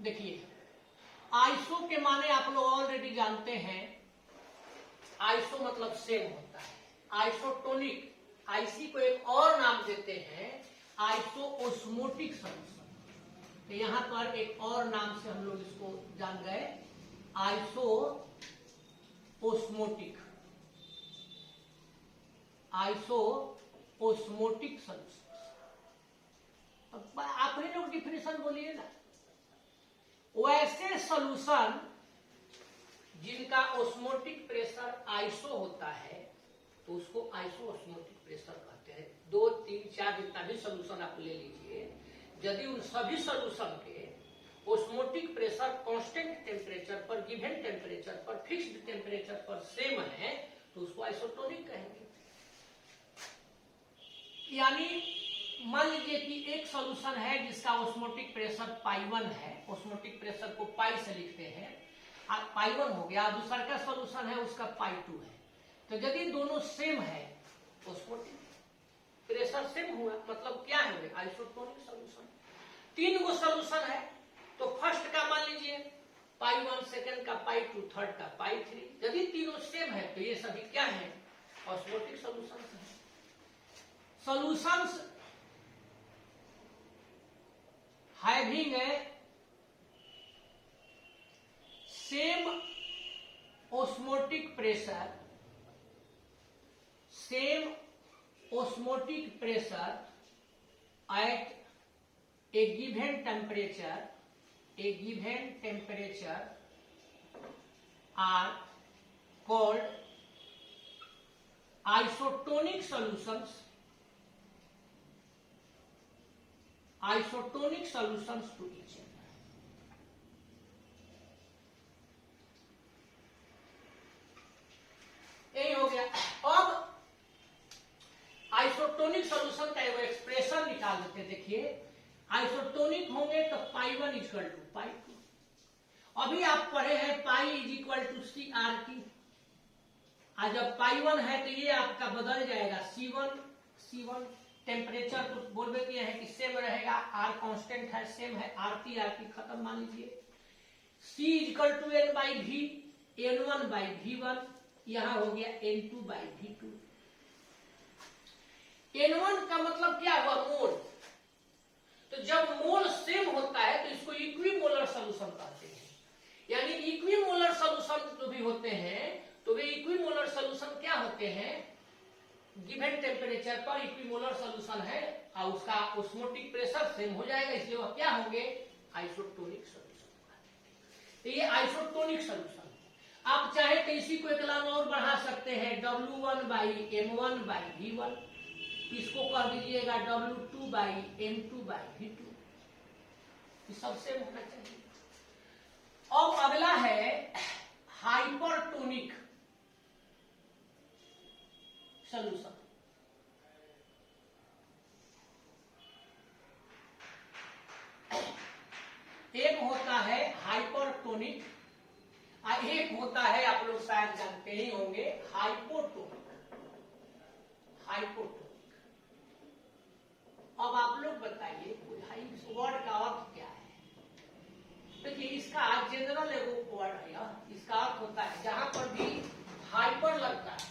देखिए आइसो के माने आप लोग ऑलरेडी जानते हैं, आइसो मतलब सेम होता है। आइसोटोनिक, आईसी को एक और नाम देते हैं आइसोओस्मोटिक सोल्यूशन। तो यहां पर एक और नाम से हम लोग इसको जान गए, आइसोओस्मोटिक, आइसोओस्मोटिक सोल्यूशन। आप ही लोग डिफिनेशन बोलिए ना। वैसे सॉल्यूशन जिनका ओस्मोटिक प्रेशर आइसो होता है, तो उसको आइसो ओस्मोटिक प्रेशर कहते हैं। 2, 3, 4 जितना भी सॉल्यूशन आप ले लीजिए, यदि उन सभी सॉल्यूशन के ओस्मोटिक प्रेशर कांस्टेंट टेम्परेचर पर, गिवन टेम्परेचर पर, फिक्स्ड टेम्परेचर पर सेम है, तो उसको आइसोटोनिक कहेंगे। यानी मान लीजिए कि एक सॉल्यूशन है जिसका ओस्मोटिक प्रेशर पाई1 है, ओस्मोटिक प्रेशर को पाई से लिखते हैं, पाई1 हो गया, दूसरा का सॉल्यूशन है उसका पाई2 है। तो यदि दोनों सेम है, ओस्मोटिक प्रेशर सेम हुआ, मतलब क्या है, आइसोटोनिक सॉल्यूशन। 3 गो सॉल्यूशन है, तो फर्स्ट का मान लीजिए पाई1, सेकंड का पाई2, थर्ड का पाई3, यदि तीनों सेम है तो ये सभी क्या है, ऑस्मोटिक सॉल्यूशन है। Solutions having a same pressure, same osmotic pressure at a given temperature are called isotonic solutions to each other. यही हो गया। अब आइसोटोनिक सॉल्यूशन का एक एक्सप्रेशन निकाल लेते हैं। देखिए आइसोटोनिक होंगे तो पाई 1 इक्वल टू पाई 2। अभी आप पढ़े हैं pi is equal to C R T. आज जब पाई 1 है तो ये आपका बदल जाएगा C1 टेम्परेचर तो बोल दिए हैं कि सेम रहेगा, आर कांस्टेंट है, सेम है, आरटी खत्म मान लीजिए। C equal to N by V, N1 by V1, यहां हो गया N2 बाई V2। N1 का मतलब क्या हुआ? मोल। तो जब मोल सेम होता है तो इसको इक्विमोलर सॉल्यूशन कहते हैं। यानी इक्विमोलर सॉल्यूशन जो भी होते हैं तो वे इक्विमोलर सॉल्यूशन क्या होते हैं? गिवन टेम्परेचर पर इक्विमोलर सॉल्यूशन है और उसका ऑस्मोटिक प्रेशर सेम हो जाएगा, इसलिए वह क्या होंगे? Isotonic solution. तो ये आइसोटोनिक सॉल्यूशन। आप चाहे तो इसी को एक लाइन और बढ़ा सकते हैं, W1 by M1 by V1, इसको कर दीजिएगा W2 by M2 by V2। सबसे होना चाहिए। अब अगला है हाइपरटोनिक सॉल्यूशन। एक होता है हाइपरटोनिक, एक होता है आप लोग शायद जानते ही होंगे हाइपोटोनिक। अब आप लोग बताइए इस वर्ड का अर्थ क्या है? देखिए इसका जनरल एगो वर्ड है, इसका अर्थ होता है जहां पर भी हाइपर लगता है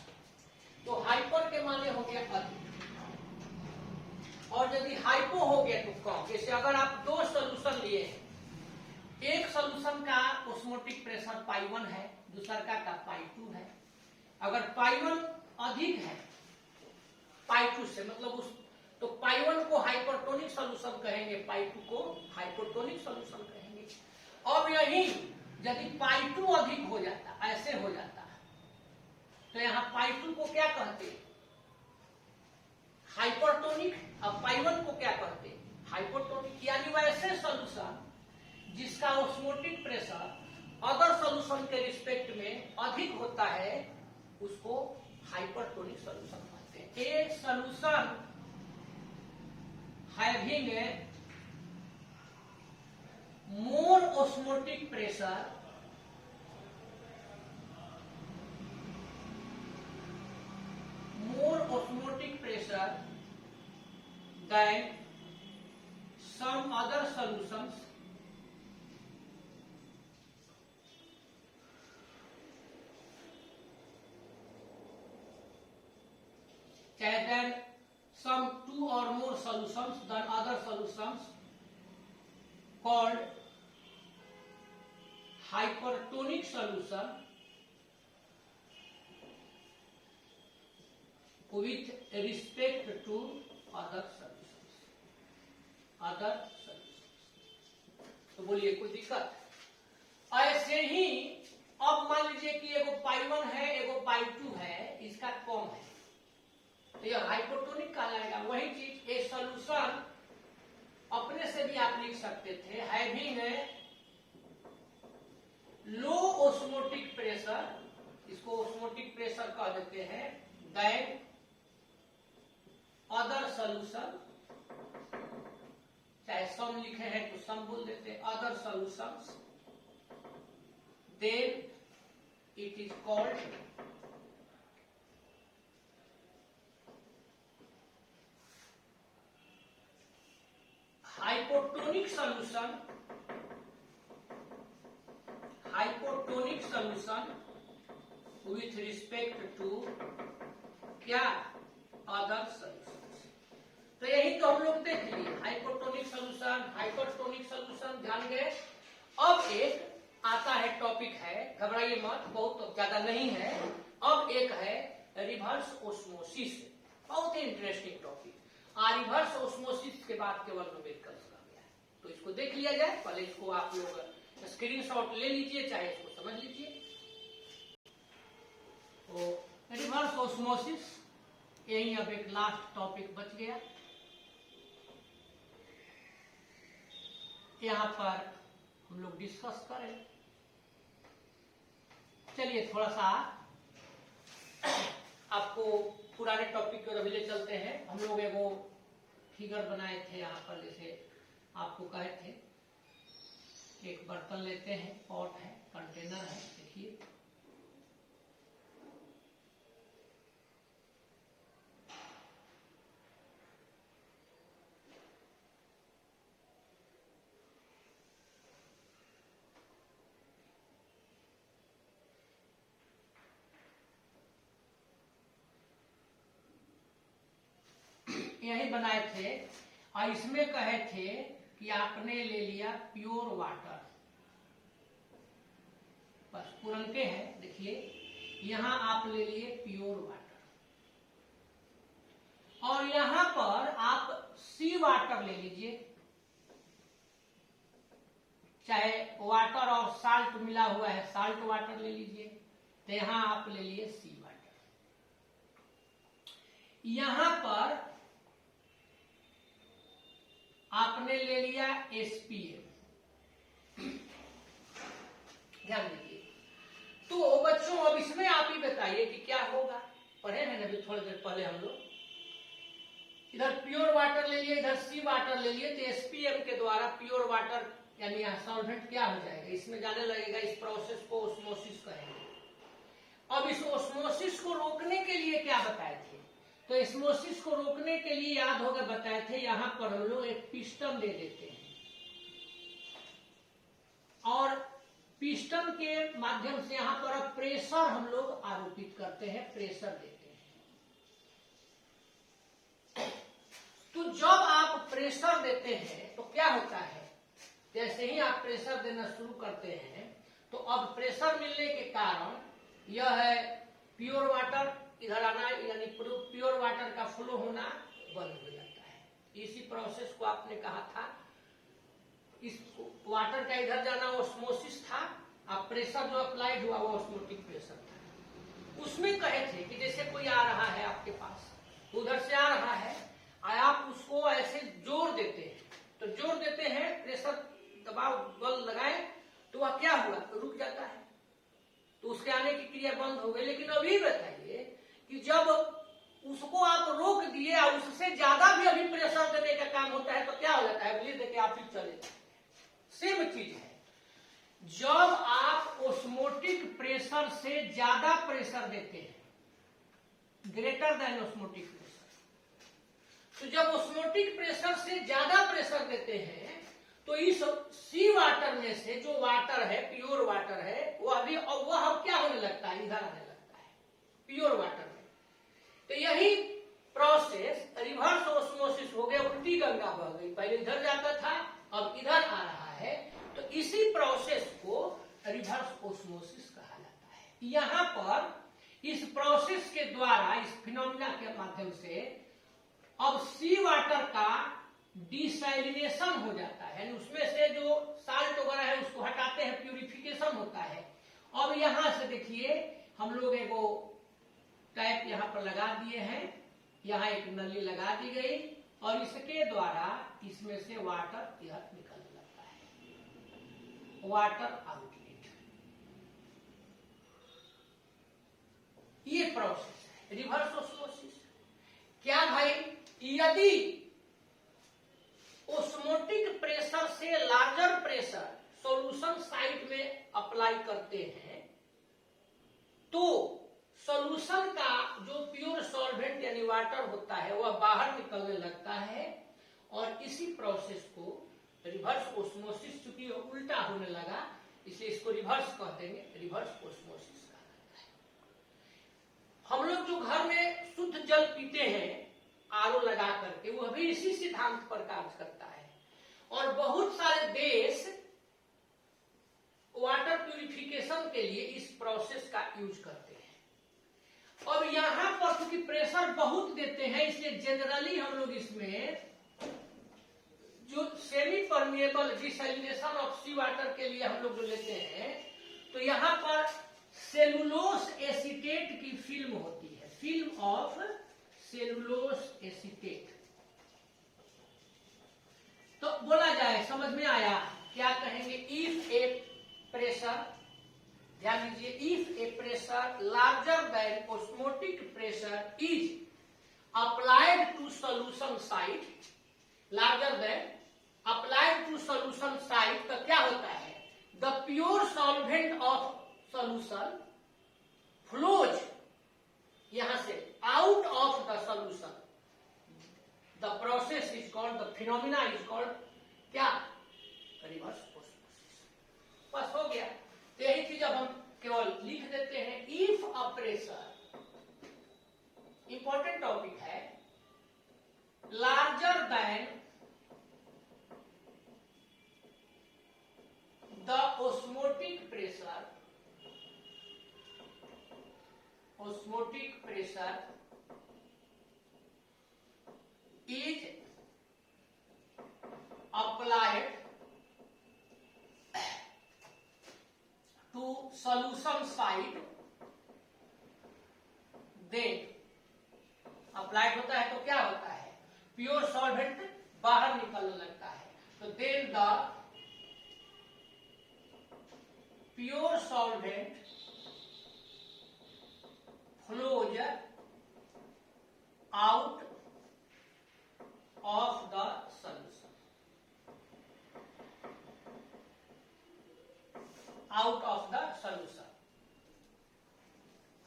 तो हाइपर के माने हो गया अधिक, और यदि हाइपो हो गया तो कम। जैसे अगर आप दो सॉल्यूशन लिए हैं, एक सॉल्यूशन का ऑस्मोटिक प्रेशर पाई 1 है, दूसरा का पाई 2 है। अगर पाई 1 अधिक है पाई 2 से, मतलब उस तो पाई 1 को हाइपरटोनिक सॉल्यूशन कहेंगे, पाई 2 को हाइपोटोनिक सॉल्यूशन कहेंगे। अब यही यदि पाई 2 अधिक हो जाता, ऐसे हो जाता तो यहां पाई 2 को क्या कहते? हाइपरटोनिक। अब पाई 1 को क्या कहते? हाइपोटोनिक। यानी वैसे सॉल्यूशन जिसका ऑस्मोटिक प्रेशर अदर सॉल्यूशन के रिस्पेक्ट में अधिक होता है उसको हाइपरटोनिक सॉल्यूशन कहते हैं। ए solution having a more osmotic pressure than some other solutions than some 2 or more solutions than other solutions called hypertonic solution with respect to other solutions। तो बोलिए कोई दिक्कत? ऐसे ही अब मान लीजिए कि एगो पाई 1 है, एगो पाई 2 है, इसका कम है तो यह हाइपोटोनिक कहलाएगा। वही चीज ए सॉल्यूशन अपने से भी आप लिख सकते थे, हैविंग लो ऑस्मोटिक प्रेशर, इसको ऑस्मोटिक प्रेशर कह देते हैं, दैन अदर सॉल्यूशन, चाहे सम लिखे हैं तो सम बोल देते हैं, other solutions, then it is called hypotonic solution with respect to क्या? Other solutions. तो यही तो हम लोग देख लिए, हाइपोटोनिक सॉल्यूशन, हाइपरटोनिक सॉल्यूशन, ध्यान गए। अब एक आता है टॉपिक है, घबराइए मत, बहुत ज्यादा नहीं है। अब एक है रिवर्स ओस्मोसिस, बहुत ही इंटरेस्टिंग टॉपिक। रिवर्स ओस्मोसिस के बाद केवल न्यूमेरिकल्स का गया है, तो इसको देख लिया जाए। पहले इसको आप लोग स्क्रीनशॉट ले लीजिए, चाहे इसको समझ लीजिए। तो रिवर्स ओस्मोसिस यही अब एक लास्ट टॉपिक बच गया। यहां पर हम लोग डिस्कस करें। चलिए थोड़ा सा आपको पुराने टॉपिक को अभी ले चलते हैं। हम लोग एगो फिगर बनाए थे यहाँ पर, जैसे आपको कहे थे, एक बर्तन लेते हैं, पॉट है, कंटेनर है, देखिए यही बनाए थे, और इसमें कहे थे कि आपने ले लिया प्योर वाटर, बस पुरनके हैं। देखिए यहां आप ले लिए प्योर वाटर, और यहां पर आप सी वाटर ले लीजिए, चाहे वाटर और साल्ट मिला हुआ है, साल्ट वाटर ले लीजिए। तो यहां आप ले लिए सी वाटर। यहां पर आपने ले लिया एसपीएम, ध्यान दीजिए। तो बच्चों अब इसमें आप ही बताइए कि क्या होगा। पढ़े हैं ना अभी थोड़ी देर पहले हम लोग, इधर प्योर वाटर ले लिए, इधर सी वाटर ले लिए, तो एसपीएम के द्वारा प्योर वाटर यानी सॉल्वेंट क्या हो जाएगा, इसमें जाने लगेगा। इस प्रोसेस को ओस्मोसिस कहेंगे। अब इस ओस्मोसिस को रोकने के लिए क्या बताए थे, तो एस्मोसिस को रोकने के लिए याद होगा बताए थे, यहां पर हम लोग एक पिस्टन दे देते हैं, और पिस्टन के माध्यम से यहां पर प्रेशर हम लोग आरोपित करते हैं, प्रेशर देते हैं। तो जब आप प्रेशर देते हैं तो क्या होता है, जैसे ही आप प्रेशर देना शुरू करते हैं, तो अब प्रेशर मिलने के कारण यह है प्योर वाटर इधर आना, यानी प्योर वाटर का फ्लो होना बंद हो जाता है। इसी प्रोसेस को आपने कहा था, इस वाटर का इधर जाना ओस्मोसिस था, अब प्रेशर जो अप्लाइड हुआ वो ऑस्मोटिक प्रेशर था। उसमें कहे थे कि जैसे कोई आ रहा है आपके पास, उधर से आ रहा है, आप उसको ऐसे जोर देते हैं, तो जोर देते हैं, प्रेशर दबाव बल लगाए, तो वह क्या हुआ, रुक जाता है, तो उसके आने की क्रिया बंद हो गई। लेकिन अभी बताइए कि जब उसको आप रोक दिए और उससे ज्यादा भी अभी प्रेशर देने का काम होता है, तो क्या हो जाता है, बोलिए देखिए आप फिर चले जाते हैं। सेम चीज है, जब आप ओस्मोटिक प्रेशर से ज्यादा प्रेशर देते हैं, ग्रेटर देन ओस्मोटिक प्रेशर, तो जब ओस्मोटिक प्रेशर से ज्यादा प्रेशर देते हैं, तो इस सी वाटर में से जो वाटर है, प्योर वाटर है, वह अब क्या होने लगता है, इधर आने लगता है प्योर वाटर में। तो यही प्रोसेस रिवर्स ओस्मोसिस हो गया, उल्टी गंगा बह गई, पहले इधर जाता था अब इधर आ रहा है, तो इसी प्रोसेस को रिवर्स ओस्मोसिस कहा जाता है। यहां पर इस प्रोसेस के द्वारा, इस फिनोमिना के माध्यम से अब सी वाटर का डिसैलिनेशन हो जाता है, उसमें से जो साल्ट वगैरह है उसको हटाते हैं, प्यूरिफिकेशन होता है। अब यहां से देखिए हम लोग एगो टैप यहां पर लगा दिए हैं, यहां एक नली लगा दी गई, और इसके द्वारा इसमें से वाटर इधर निकलने लगता है, वाटर आउटलेट। ये प्रोसेस है रिवर्स ओस्मोसिस। क्या भाई, यदि ओस्मोटिक प्रेशर से लार्जर प्रेशर सॉल्यूशन साइड में अप्लाई करते हैं, तो सॉल्यूशन का जो प्योर सॉल्वेंट यानी वाटर होता है वह बाहर निकलने लगता है, और इसी प्रोसेस को रिवर्स ओस्मोसिस, चूंकि उल्टा होने लगा इसलिए इसको रिवर्स कह देंगे, रिवर्स ओस्मोसिस कहा जाता है। हम लोग जो घर में शुद्ध जल पीते हैं आरओ लगा करके, वह भी इसी सिद्धांत पर कार्य करता है, और बहुत सारे देश वाटर प्यूरिफिकेशन के लिए इस प्रोसेस का यूज करते हैं। अब यहां पर क्योंकि प्रेशर बहुत देते हैं, इसलिए जनरली हम लोग इसमें जो semipermeable desalination of sea water के लिए हम लोग जो लेते हैं, तो यहां पर सेलुलोस एसीटेट की फिल्म होती है, फिल्म ऑफ सेलुलोस एसीटेट। तो बोला जाए, समझ में आया क्या कहेंगे? इफ ए प्रेशर, ध्यान दीजिए, if a pressure larger than osmotic pressure is applied to solution side, larger than applied to solution side, तो क्या होता है? The pure solvent of solution flows यहां से out of the solution. The process is called, the phenomena is called क्या? Reverse osmosis. बस हो गया। तो यही चीज अब हम केवल लिख देते हैं। If a pressure, important topic है, larger than the osmotic pressure, osmotic pressure is applied to solution side, then applied होता है तो क्या होता है? प्योर सॉल्वेंट बाहर निकलने लगता है, तो then the pure solvent flows out of the solution, out of the solution।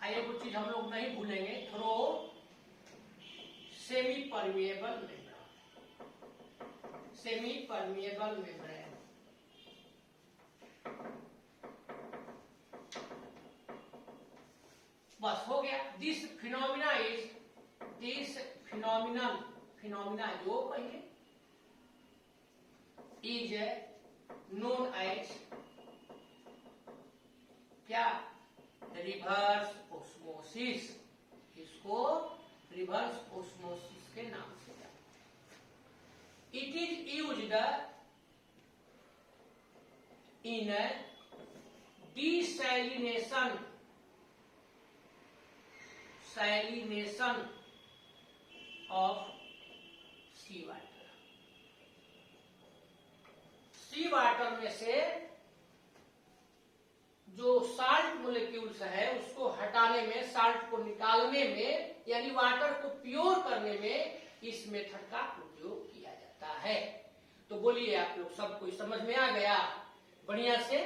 आइए कुछ चीज हम लोग नहीं भूलेंगे, through semi permeable membrane, semi permeable membrane. बस हो गया। This phenomena is, this phenomena जो कहिए इज नोन एज क्या? Reverse osmosis. इसको रिवर्स ऑस्मोसिस के नाम से जाना। It is used in desalination, salination of sea water. Sea water में से जो साल्ट मोलिक्यूल्स है उसको हटाने में, साल्ट को निकालने में, यानी वाटर को प्योर करने में इस मेथड का उपयोग किया जाता है। तो बोलिए आप लोग सबको समझ में आ गया बढ़िया से?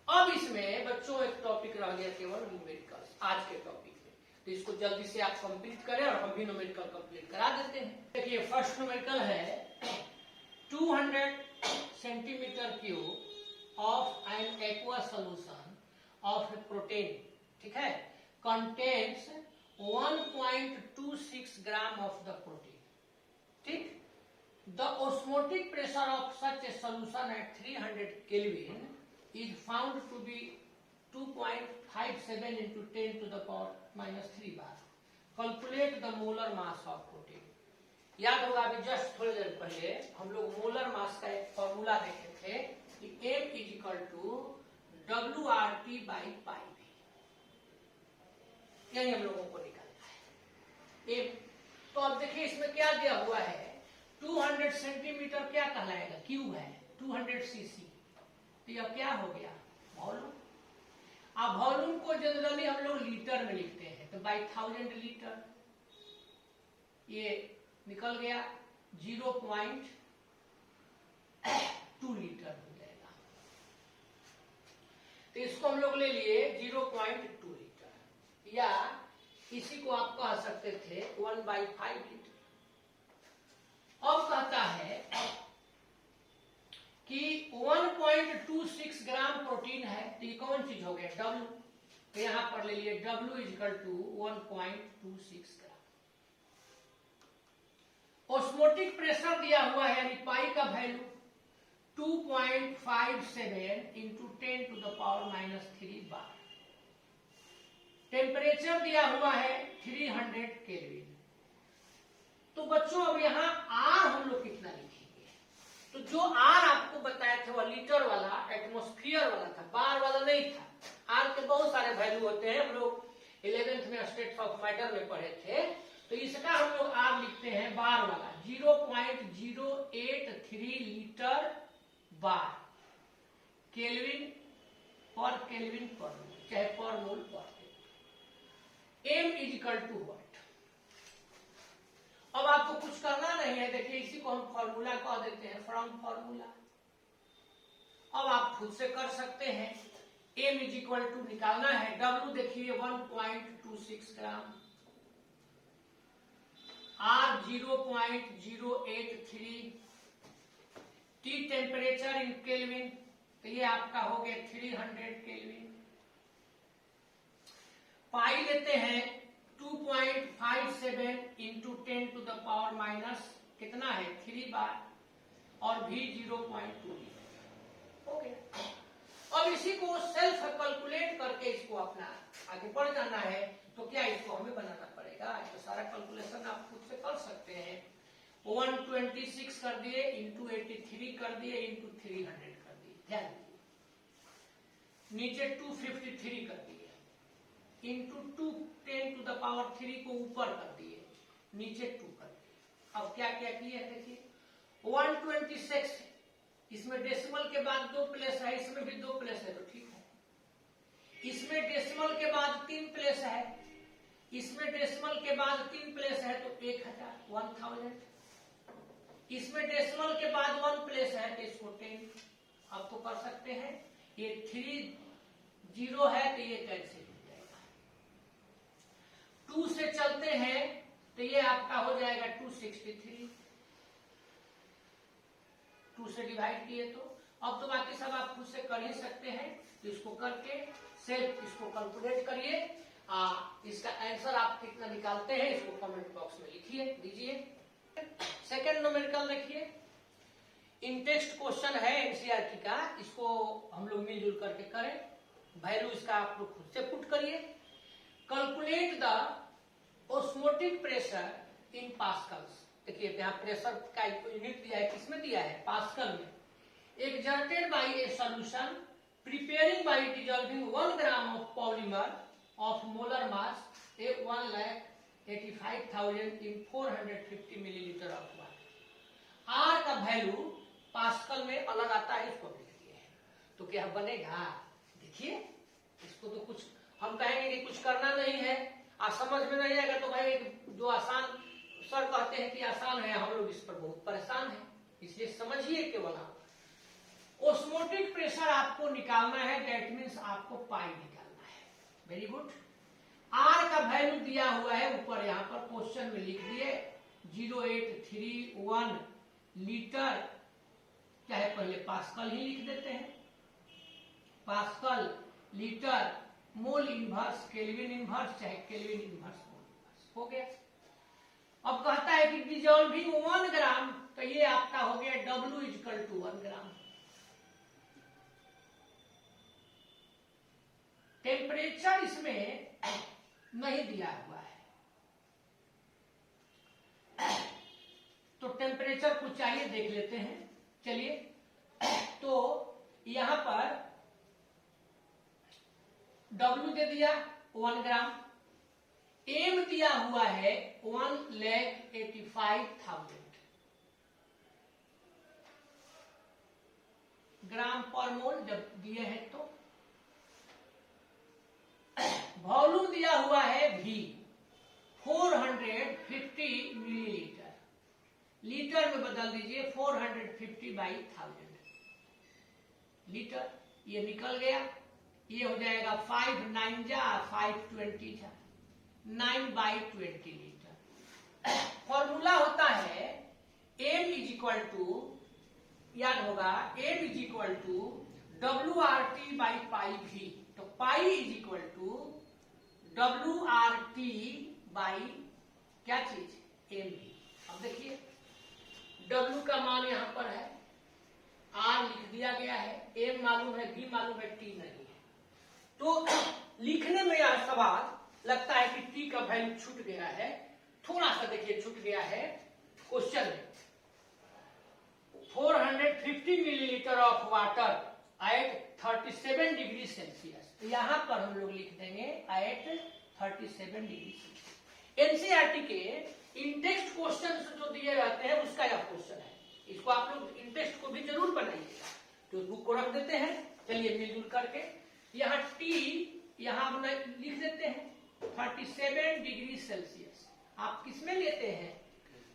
अब इसमें बच्चों एक टॉपिक रह गया केवल न्यूमेरिकल्स आज के टॉपिक में, तो इसको जल्दी से आप कंप्लीट करें और हम भी न्यूमेरिकल कंप्लीट करा देते हैं। देखिए फर्स्ट न्यूमेरिकल है 200 centimetre cube of an aqua solution of protein, ठीक है, contains 1.26 gram of the protein, ठीक। The osmotic pressure of such a solution at 300 kelvin is found to be 2.57 into 10 to the power -3 bar. Calculate the molar mass of protein. याद होगा अभी just थोड़ी देर पहले हम लोग मोलर मास का एक फॉर्मूला देखे थे कि M is equal to WRT/πV, यही हम लोगों को निकालना है। तो अब देखिए इसमें क्या दिया हुआ है, 200 सेंटीमीटर क्या कहलाएगा? क्यूब है, 200 सीसी, तो यह क्या हो गया? वॉल्यूम। अब वॉल्यूम को जनरली हम लोग लीटर में लिखते हैं, तो बाई 1000 लीटर, ये निकल गया 0.2 लीटर हो जाएगा। तो इसको हम लोग ले लिए 0.2 लीटर, या इसी को आप कह सकते थे 1/5 लीटर। अब कहता है कि 1.26 ग्राम प्रोटीन है, तो ये कौन चीज हो गया? W। तो यहां पर ले लिए W is equal to 1.26 gram. Osmotic pressure दिया हुआ है, यानी पाई का वैल्यू 2.57 इंटू 10⁻³ बार। टेम्परेचर दिया हुआ है 300 केल्विन। तो बच्चों अब यहाँ आर हम लोग कितना लिखेंगे? तो जो आर आपको बताया था वह लीटर वाला, एटमॉस्फेयर वाला था, बार वाला नहीं था। आर के बहुत सारे वैल्यू होते हैं, हम लोग 11th में स्टेट्स ऑफ मैटर में पढ़े थे। तो इसका हम लोग आर लिखते हैं बार वाला 0.083 litre bar kelvin per kelvin per mole, चाहे per mole per kelvin. M is equal to what? अब आपको कुछ करना नहीं है, देखिए इसी को हम फॉर्मूला कह देते हैं, फ्रॉम फॉर्मूला। अब आप खुद से कर सकते हैं। एम इज इक्वल टू निकालना है, डब्ल्यू देखिए 1.26 gram, R 0.083, T temperature in Kelvin, तो ये आपका हो गया 300 केल्विन। पाई लेते हैं 2.57 इंटू 10⁻⁻, कितना है 3 बार, और भी 0.2 हो गया। अब इसी को सेल्फ कैलकुलेट करके इसको अपना आगे बढ़ जाना है। तो क्या इसको हमें बनाना पड़ेगा? तो सारा कैलकुलेशन आप खुद से कर सकते हैं। 126 कर दिए इंटू 83 कर दिए इंटू 300 कर दिए, ध्यान दीजिए। नीचे 253 कर दिए इंटू 2 10⁻³ को ऊपर कर दिए, नीचे 2 कर दिए। अब क्या क्या किए देखिए, 126 इसमें डेसिमल के बाद 2 प्लेस है, इसमें भी 2 प्लेस है, तो ठीक है। इसमें डेसिमल के बाद 3 प्लेस है, इसमें डेसिमल के बाद 3 प्लेस है, तो 1000। इसमें डेसिमल के बाद 1 प्लेस है, तो इसको 10। अब तो कर सकते हैं, ये 3 0 है तो ये कैंसिल हो जाएगा। 2 से चलते हैं तो ये आपका हो जाएगा 263, 2 से डिवाइड किए तो। अब तो बाकी सब आप खुद से कर ही सकते हैं, तो इसको करके सेल्फ इसको कैलकुलेट करिए। इसका आंसर आप कितना निकालते हैं इसको कमेंट बॉक्स में लिखिए दीजिए। सेकेंड न्यूमेरिकल देखिए, इन टेक्स्ट क्वेश्चन है एनसीईआरटी का, इसको हम लोग मिलजुल करके करें। वैल्यू इसका आप लोग खुद से पुट करिए। Calculate the osmotic pressure in pascals. देखिए यहाँ प्रेशर का यूनिट दिया है, किसमें दिया है? पास्कल में। Exerted by a solution preparing by dissolving 1 gram of polymer of molar mass 1,85,000 in 450 millilitre of water. R का वैल्यू पास्कल में अलग आता है, इसको भी लिखिए। तो क्या बनेगा देखिए, इसको तो कुछ हम कहेंगे कि कुछ करना नहीं है, आप समझ में नहीं आएगा तो भाई जो आसान सर कहते हैं कि आसान है, हम लोग इस पर बहुत परेशान हैं, इसलिए समझिए केवल आप। ऑस्मोटिक प्रेशर आपको निकालना है, दैट मीन्स आपको पाई निकालना है। Very good. आर का वैल्यू दिया हुआ है ऊपर, यहाँ पर क्वेश्चन में लिख दिए 0831 लीटर, चाहे पहले पास्कल ही लिख देते हैं, pascal litre mole inverse kelvin inverse, चाहे केल्विन इनवर्स मोल इनवर्स, हो गया। अब कहता है कि डिसॉल्विंग 1 ग्राम, तो ये आपका हो गया W = 1 ग्राम। टेम्परेचर इसमें नहीं दिया हुआ है, तो टेम्परेचर कुछ चाहिए, देख लेते हैं। चलिए, तो यहां पर W दे दिया 1 ग्राम, एम दिया हुआ है 1,85,000 ग्राम पर मोल जब दिए हैं तो। वॉल्यूम दिया हुआ है V 450 मिलीलीटर, लीटर में बदल दीजिए 450/1000 लीटर, ये निकल गया। ये हो जाएगा 5 9 जा 5 20 जा 9/20 लीटर। फॉर्मूला होता है M = याद होगा, M = WRT/πV। तो पाई = WRT बाई क्या चीज? MV। अब देखिए W का मान यहां पर है आर लिख दिया गया है, एम मालूम है, बी मालूम है, टी नहीं है। तो लिखने में यह सवाल लगता है कि टी का वैल्यू छूट गया है, थोड़ा सा देखिए छूट गया है क्वेश्चन में। 450 millilitre of water at 37 degree Celsius, यहां पर हम लोग लिख देंगे एट 37 डिग्री सेल्सियस। एनसीईआरटी के इंटेक्स्ट क्वेश्चन जो दिए रहते हैं उसका यह क्वेश्चन है, इसको आप लोग इंटेक्स्ट को भी जरूर बनाइएगा। तो बुक को रख देते हैं, चलिए मिलजुल करके। यहाँ टी यहाँ हम लिख देते हैं 37 डिग्री सेल्सियस। आप किसमें लेते हैं?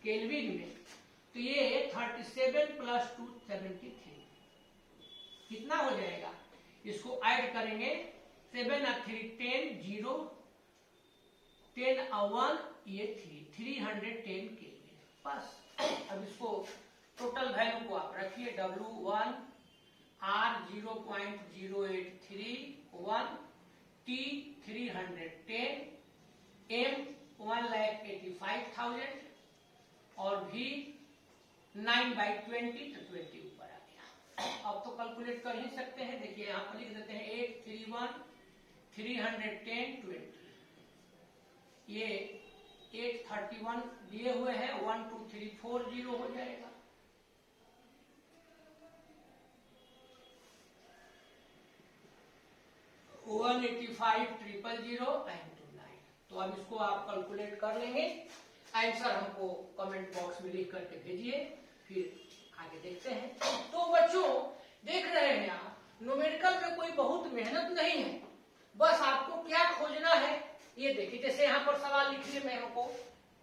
केल्विन में। तो ये 37 प्लस 2 73 कितना हो जाएगा? इसको ऐड करेंगे, 7 और 3 10, 0 10 और 1 ये 310 केल्विन। बस अब इसको टोटल वैल्यू को आप रखिए, W1 R 0.083 1 T 310 M 1,85,000 और V 9/20 तो 20 ऊपर आ गया। अब तो कैलकुलेट कर ही सकते हैं, देखिए यहाँ पर लिख देते हैं 831 310 20, ये 831 दिए हुए हैं, 1 2 3 4 0 हो जाएगा। One 85,000 and 9। तो अब इसको आप कैलकुलेट कर लेंगे, आंसर हमको कमेंट बॉक्स में लिख करके भेजिए, फिर आगे देखते हैं। तो बच्चों देख रहे हैं आप, न्यूमेरिकल में कोई बहुत मेहनत नहीं है, बस आपको क्या खोजना है ये देखिए। जैसे यहाँ पर सवाल लिखने में हमको,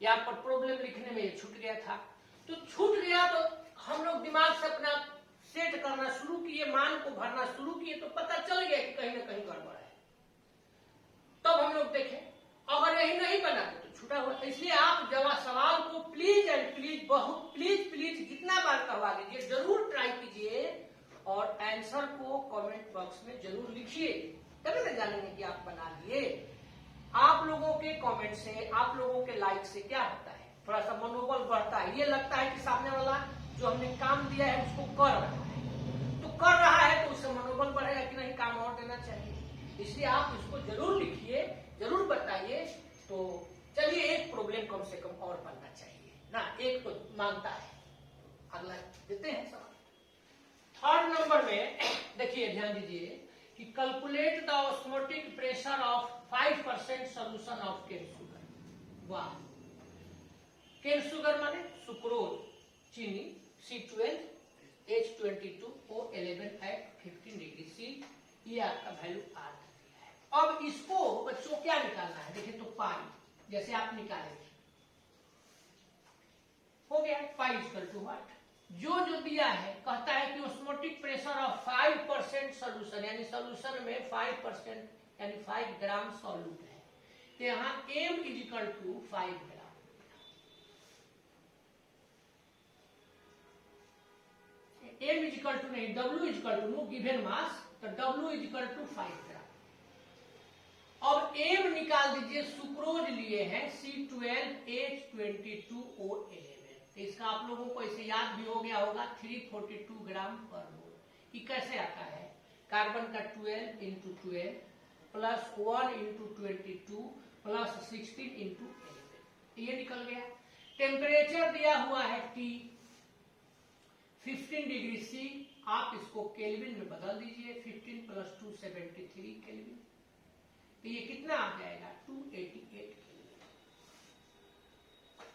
यहाँ पर प्रॉब्लम लिखने में ये छूट गया था, तो छूट गया तो हम लोग दिमाग से अपना सेट करना शुरू किए, मान को भरना शुरू किए, तो पता चल गया कि कहीं ना कहीं गड़बड़ है। तब हम लोग देखें, अगर यही नहीं बना तो छूटा हुआ। इसलिए आप जब सवाल को प्लीज एंड प्लीज, बहुत प्लीज प्लीज जितना बार करवा लीजिए, जरूर ट्राई कीजिए और आंसर को कमेंट बॉक्स में जरूर लिखिए, तभी मैं जानेंगे कि आप बना लिए। आप लोगों के कमेंट से, आप लोगों के लाइक से क्या होता है, थोड़ा सा मनोबल बढ़ता है, ये लगता है कि सामने वाला जो हमने काम दिया है उसको कर रहा है, तो कर रहा है तो उससे मनोबल बढ़ेगा कि नहीं काम और देना चाहिए। इसलिए आप इसको जरूर लिखिए, जरूर बताइए। तो चलिए एक प्रॉब्लम कम से कम और बनना चाहिए ना, एक तो मानता है। अगला देते हैं सवाल। थर्ड नंबर में देखिए, ध्यान दीजिए कि calculate the osmotic pressure of 5% solution of cane sugar. वाह, केन शुगर माने सुक्रोज, चीनी, C12 H22O11 eight 15 degree C, ये आपका वैल्यू आ दिया है। अब इसको बच्चों क्या निकालना है? देखिए तो पाई, जैसे आप निकालेंगे हो गया, पाई इक्वल टू व्हाट, जो दिया है, कहता है कि ऑस्मोटिक प्रेशर ऑफ 5% सोल्यूशन, यानी सोल्यूशन में 5% यानी 5 ग्राम सॉल्यूट है, तो यहाँ M equal to 5 gram. M equal to नहीं, W equal to no given mass, तो W इक्वल टू 5 ग्राम। अब M निकाल दीजिए, सुक्रोज लिए हैं C12 H22O11, तो इसका आप लोगों को इसे याद भी हो गया होगा, 342 ग्राम पर मोल। ये कैसे आता है? कार्बन का 12 into 12 plus 1 into 22 plus 16 into 11, ये निकल गया। टेम्परेचर दिया हुआ है T 15 डिग्री C, आप इसको केल्विन में बदल दीजिए, 15 प्लस 2 73 केल्विन, तो ये कितना आ जाएगा? 288 केल्विन।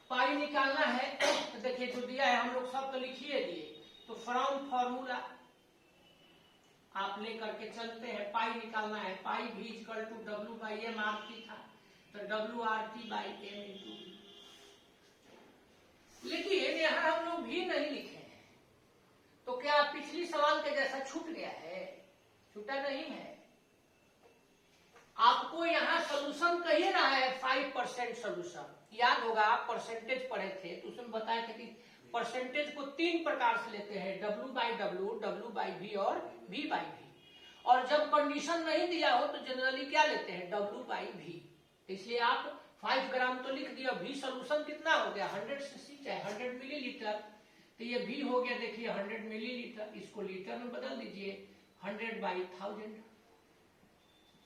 पाई निकालना है, तो देखिए जो दिया है हम लोग सब तो लिखिए दिए, तो फ्रॉम फॉर्मूला आप लेकर के चलते हैं, पाई निकालना है, पाई V इक्वल टू W/M/RT था, तो WRT/M इंटू V। लेकिन यहाँ हम लोग भी नहीं लिखे हैं, तो क्या पिछली सवाल के जैसा छूट गया है? छूटा नहीं है। आपको यहाँ सोल्यूशन कहिए रहा है 5% सोल्यूशन, याद होगा आप परसेंटेज पढ़े थे, तो उसमें बताया था कि परसेंटेज को 3 प्रकार से लेते हैं, W/W, W/V और V/V। और जब कंडीशन नहीं दिया हो तो जनरली क्या लेते हैं? W/V। इसलिए आप 5 ग्राम तो लिख दिया, V सोल्यूशन कितना हो गया? 100 cc चाहे 100 मिलीलीटर, तो ये V हो गया, देखिए 100 मिलीलीटर, इसको लीटर में बदल दीजिए, 100/1000,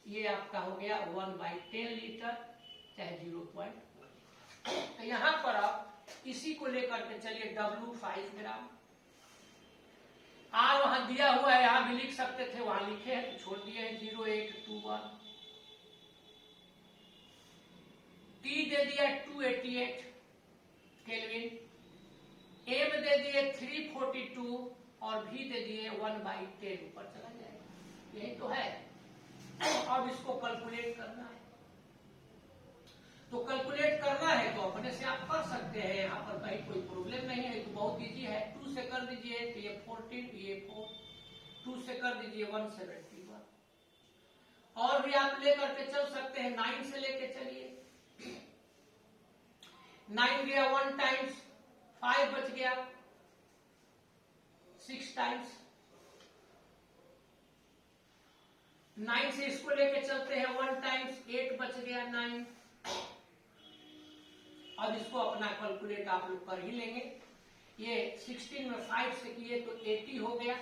ये आपका हो गया 1/10 लीटर, चाहे 0.1। तो यहाँ पर आप इसी को लेकर के चलिए W 5 ग्राम। R वहां दिया हुआ है, यहां भी लिख सकते थे, वहां लिखे हैं तो छोड़ दिए हैं 0821। T दे दिया 288 केल्विन, M दे दिए 342 और V दे दिए 1/10, ऊपर चला जाएगा, यही तो है। अब इसको कैलकुलेट करना है, तो कैलकुलेट करना है तो अपने से आप कर सकते हैं, यहाँ पर कहीं कोई प्रॉब्लम नहीं है, तो बहुत इजी है। 2 से कर दीजिए तो ये 14, ये 4, 2 से कर दीजिए 171। और भी आप लेकर के चल सकते हैं, 9 से लेके चलिए, 9 गया 1 टाइम्स, 5 बच गया 6 टाइम्स, 9 से इसको लेके चलते हैं 1 टाइम्स, 8 बच गया 9। अब इसको अपना कैलकुलेट आप लोग कर ही लेंगे। ये 16 में 5 से किए तो 80 हो गया,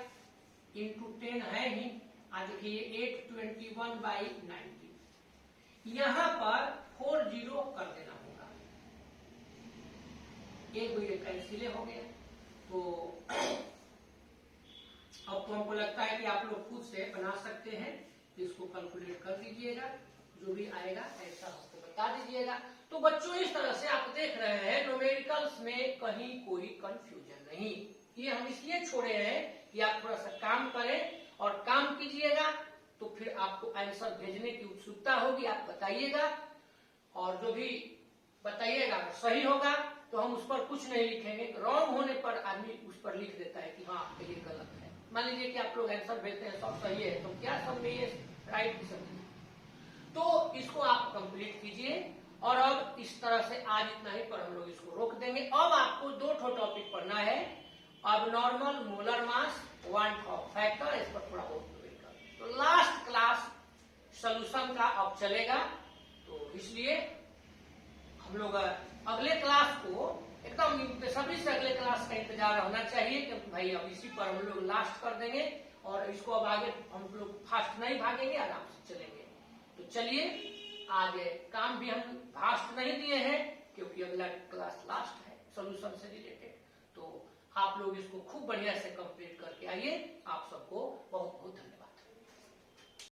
इंटू 10 है ही, आज देखिए 821/90, यहां पर 40 कर देना होगा, एक ये कैंसिल हो गया। तो अब तो हमको लगता है कि आप लोग खुद से बना सकते हैं, इसको कैलकुलेट कर दीजिएगा, जो भी आएगा ऐसा हमको बता दीजिएगा। तो बच्चों इस तरह से आप देख रहे हैं न्यूमेरिकल्स में कहीं कोई कंफ्यूजन नहीं, ये हम इसलिए छोड़े हैं कि आप थोड़ा सा काम करें और काम कीजिएगा, तो फिर आपको आंसर भेजने की उत्सुकता होगी, आप बताइएगा, और जो भी बताइएगा सही होगा तो हम उस पर कुछ नहीं लिखेंगे, रॉन्ग होने पर आदमी उस पर लिख देता है कि हाँ ये गलत है। मान लीजिए कि आप लोग आंसर भेजते हैं सब सही है, तो क्या सब में ये राइट समझिए, तो इसको आप कंप्लीट कीजिए। और अब इस तरह से आज इतना ही पर हम लोग इसको रोक देंगे। अब आपको 2 टॉपिक पढ़ना है, अब normal molar mass, one factor, इस पर थोड़ा बहुत तो लास्ट क्लास सोल्यूशन का अब चलेगा, तो इसलिए हम लोग अगले क्लास को एकदम सभी से अगले क्लास का इंतजार होना चाहिए, क्योंकि भाई अब इसी पर हम लोग लास्ट कर देंगे, और इसको अब आगे हम लोग फास्ट नहीं भागेंगे, आराम से चलेंगे। तो चलिए, आज काम भी हम फास्ट नहीं दिए हैं, क्योंकि अगला क्लास लास्ट है सॉल्यूशन से रिलेटेड, तो आप लोग इसको खूब बढ़िया से कंप्लीट करके आइए। आप सबको बहुत बहुत धन्यवाद।